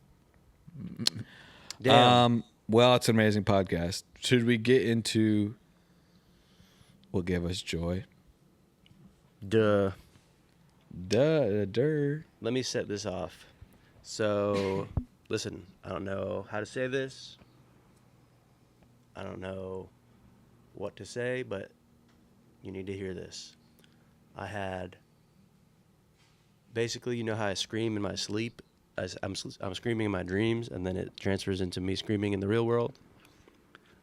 Speaker 3: Damn.
Speaker 2: Well, it's an amazing podcast. Should we get into what gave us joy?
Speaker 3: Duh.
Speaker 2: Duh.
Speaker 3: Let me set this off. So, listen, I don't know how to say this. I don't know what to say, but you need to hear this. I had, basically, you know how I scream in my sleep? I'm screaming in my dreams, and then it transfers into me screaming in the real world.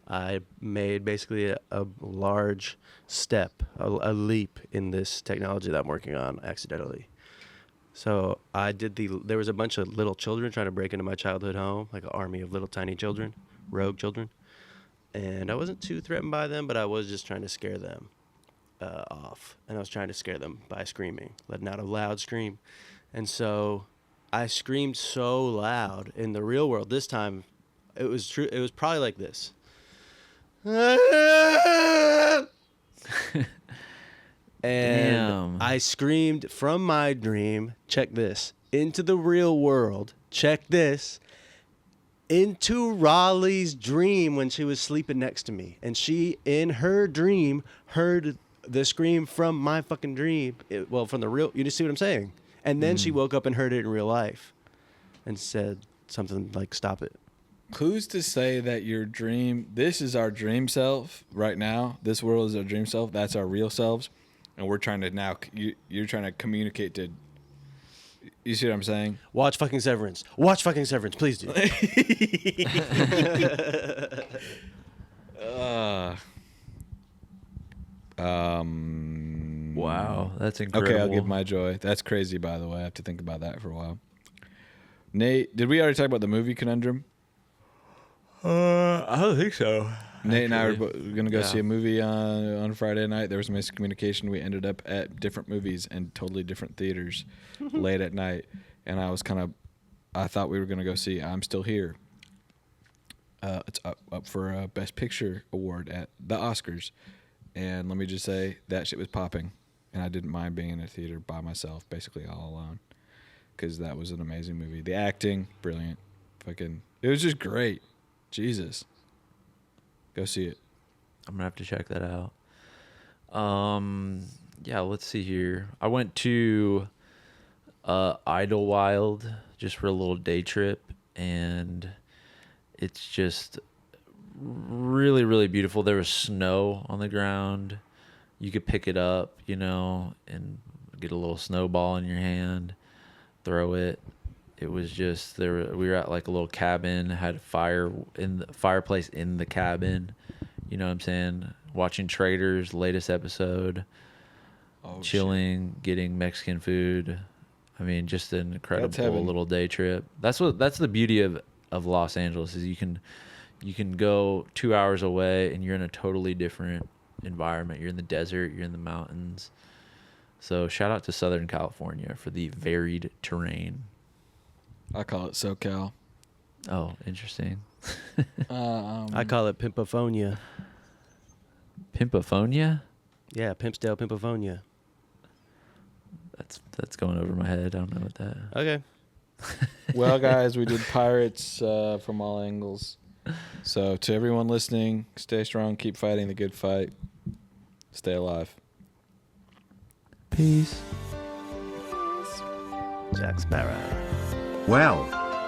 Speaker 3: I made basically a large step, a leap in this technology that I'm working on accidentally. So there was a bunch of little children trying to break into my childhood home, like an army of little tiny children, rogue children. And I wasn't too threatened by them, but I was just trying to scare them off. And I was trying to scare them by screaming, letting out a loud scream. And so I screamed so loud in the real world. This time, it was true. It was probably like this. And
Speaker 1: Damn.
Speaker 3: I screamed from my dream, check this, into the real world, check this, into Raleigh's dream when she was sleeping next to me. And she, in her dream, heard the scream from my fucking dream. From the real, you just see what I'm saying? And then she woke up and heard it in real life and said something like, stop it.
Speaker 2: Who's to say that your dream, this is our dream self right now. This world is our dream self. That's our real selves. And we're trying to now, you're trying to communicate to, you see what I'm saying?
Speaker 3: Watch fucking Severance. Watch fucking Severance. Please do.
Speaker 1: Wow, that's incredible.
Speaker 2: Okay, I'll give my joy. That's crazy, by the way. I have to think about that for a while. Nate, did we already talk about the movie Conundrum?
Speaker 1: I don't think so.
Speaker 2: Nate and I were going to go
Speaker 1: Yeah.
Speaker 2: see a movie on Friday night. There was miscommunication. We ended up at different movies and totally different theaters late at night. And I thought we were going to go see I'm Still Here. It's up for a Best Picture award at the Oscars. And let me just say, that shit was popping. And I didn't mind being in a theater by myself, basically all alone. Because that was an amazing movie. The acting, brilliant. It was just great. Jesus. Go see it.
Speaker 1: I'm gonna have to check that out. Yeah, let's see here. I went to Idlewild just for a little day trip, and it's just really, really beautiful. There was snow on the ground. you could pick it up, you know, and get a little snowball in your hand, throw it. It was just we were at like a little cabin, had a fireplace in the cabin. You know what I'm saying? Watching Traders latest episode, chilling, getting Mexican food. I mean, just an incredible little day trip. That's the beauty of Los Angeles is you can go 2 hours away and you're in a totally different environment. You're in the desert, you're in the mountains. So shout out to Southern California for the varied terrain.
Speaker 2: I call it SoCal.
Speaker 1: Oh, interesting.
Speaker 3: I call it Pimpophonia.
Speaker 1: Pimpophonia?
Speaker 3: Yeah, Pimpsdale, Pimpophonia.
Speaker 1: That's going over my head. I don't know what that.
Speaker 3: Okay.
Speaker 2: Well, guys, we did pirates from all angles. So to everyone listening, stay strong, keep fighting the good fight, stay alive.
Speaker 1: Peace.
Speaker 3: Jack Sparrow.
Speaker 6: Well,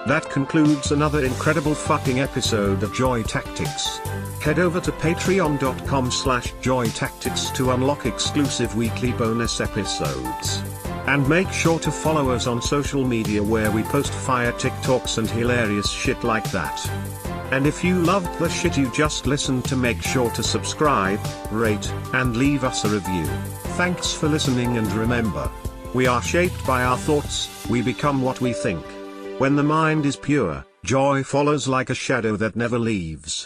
Speaker 6: that concludes another incredible fucking episode of Joy Tactics. Head over to patreon.com/joytactics to unlock exclusive weekly bonus episodes. And make sure to follow us on social media where we post fire TikToks and hilarious shit like that. And if you loved the shit you just listened to, make sure to subscribe, rate, and leave us a review. Thanks for listening, and remember, we are shaped by our thoughts, we become what we think. When the mind is pure, joy follows like a shadow that never leaves.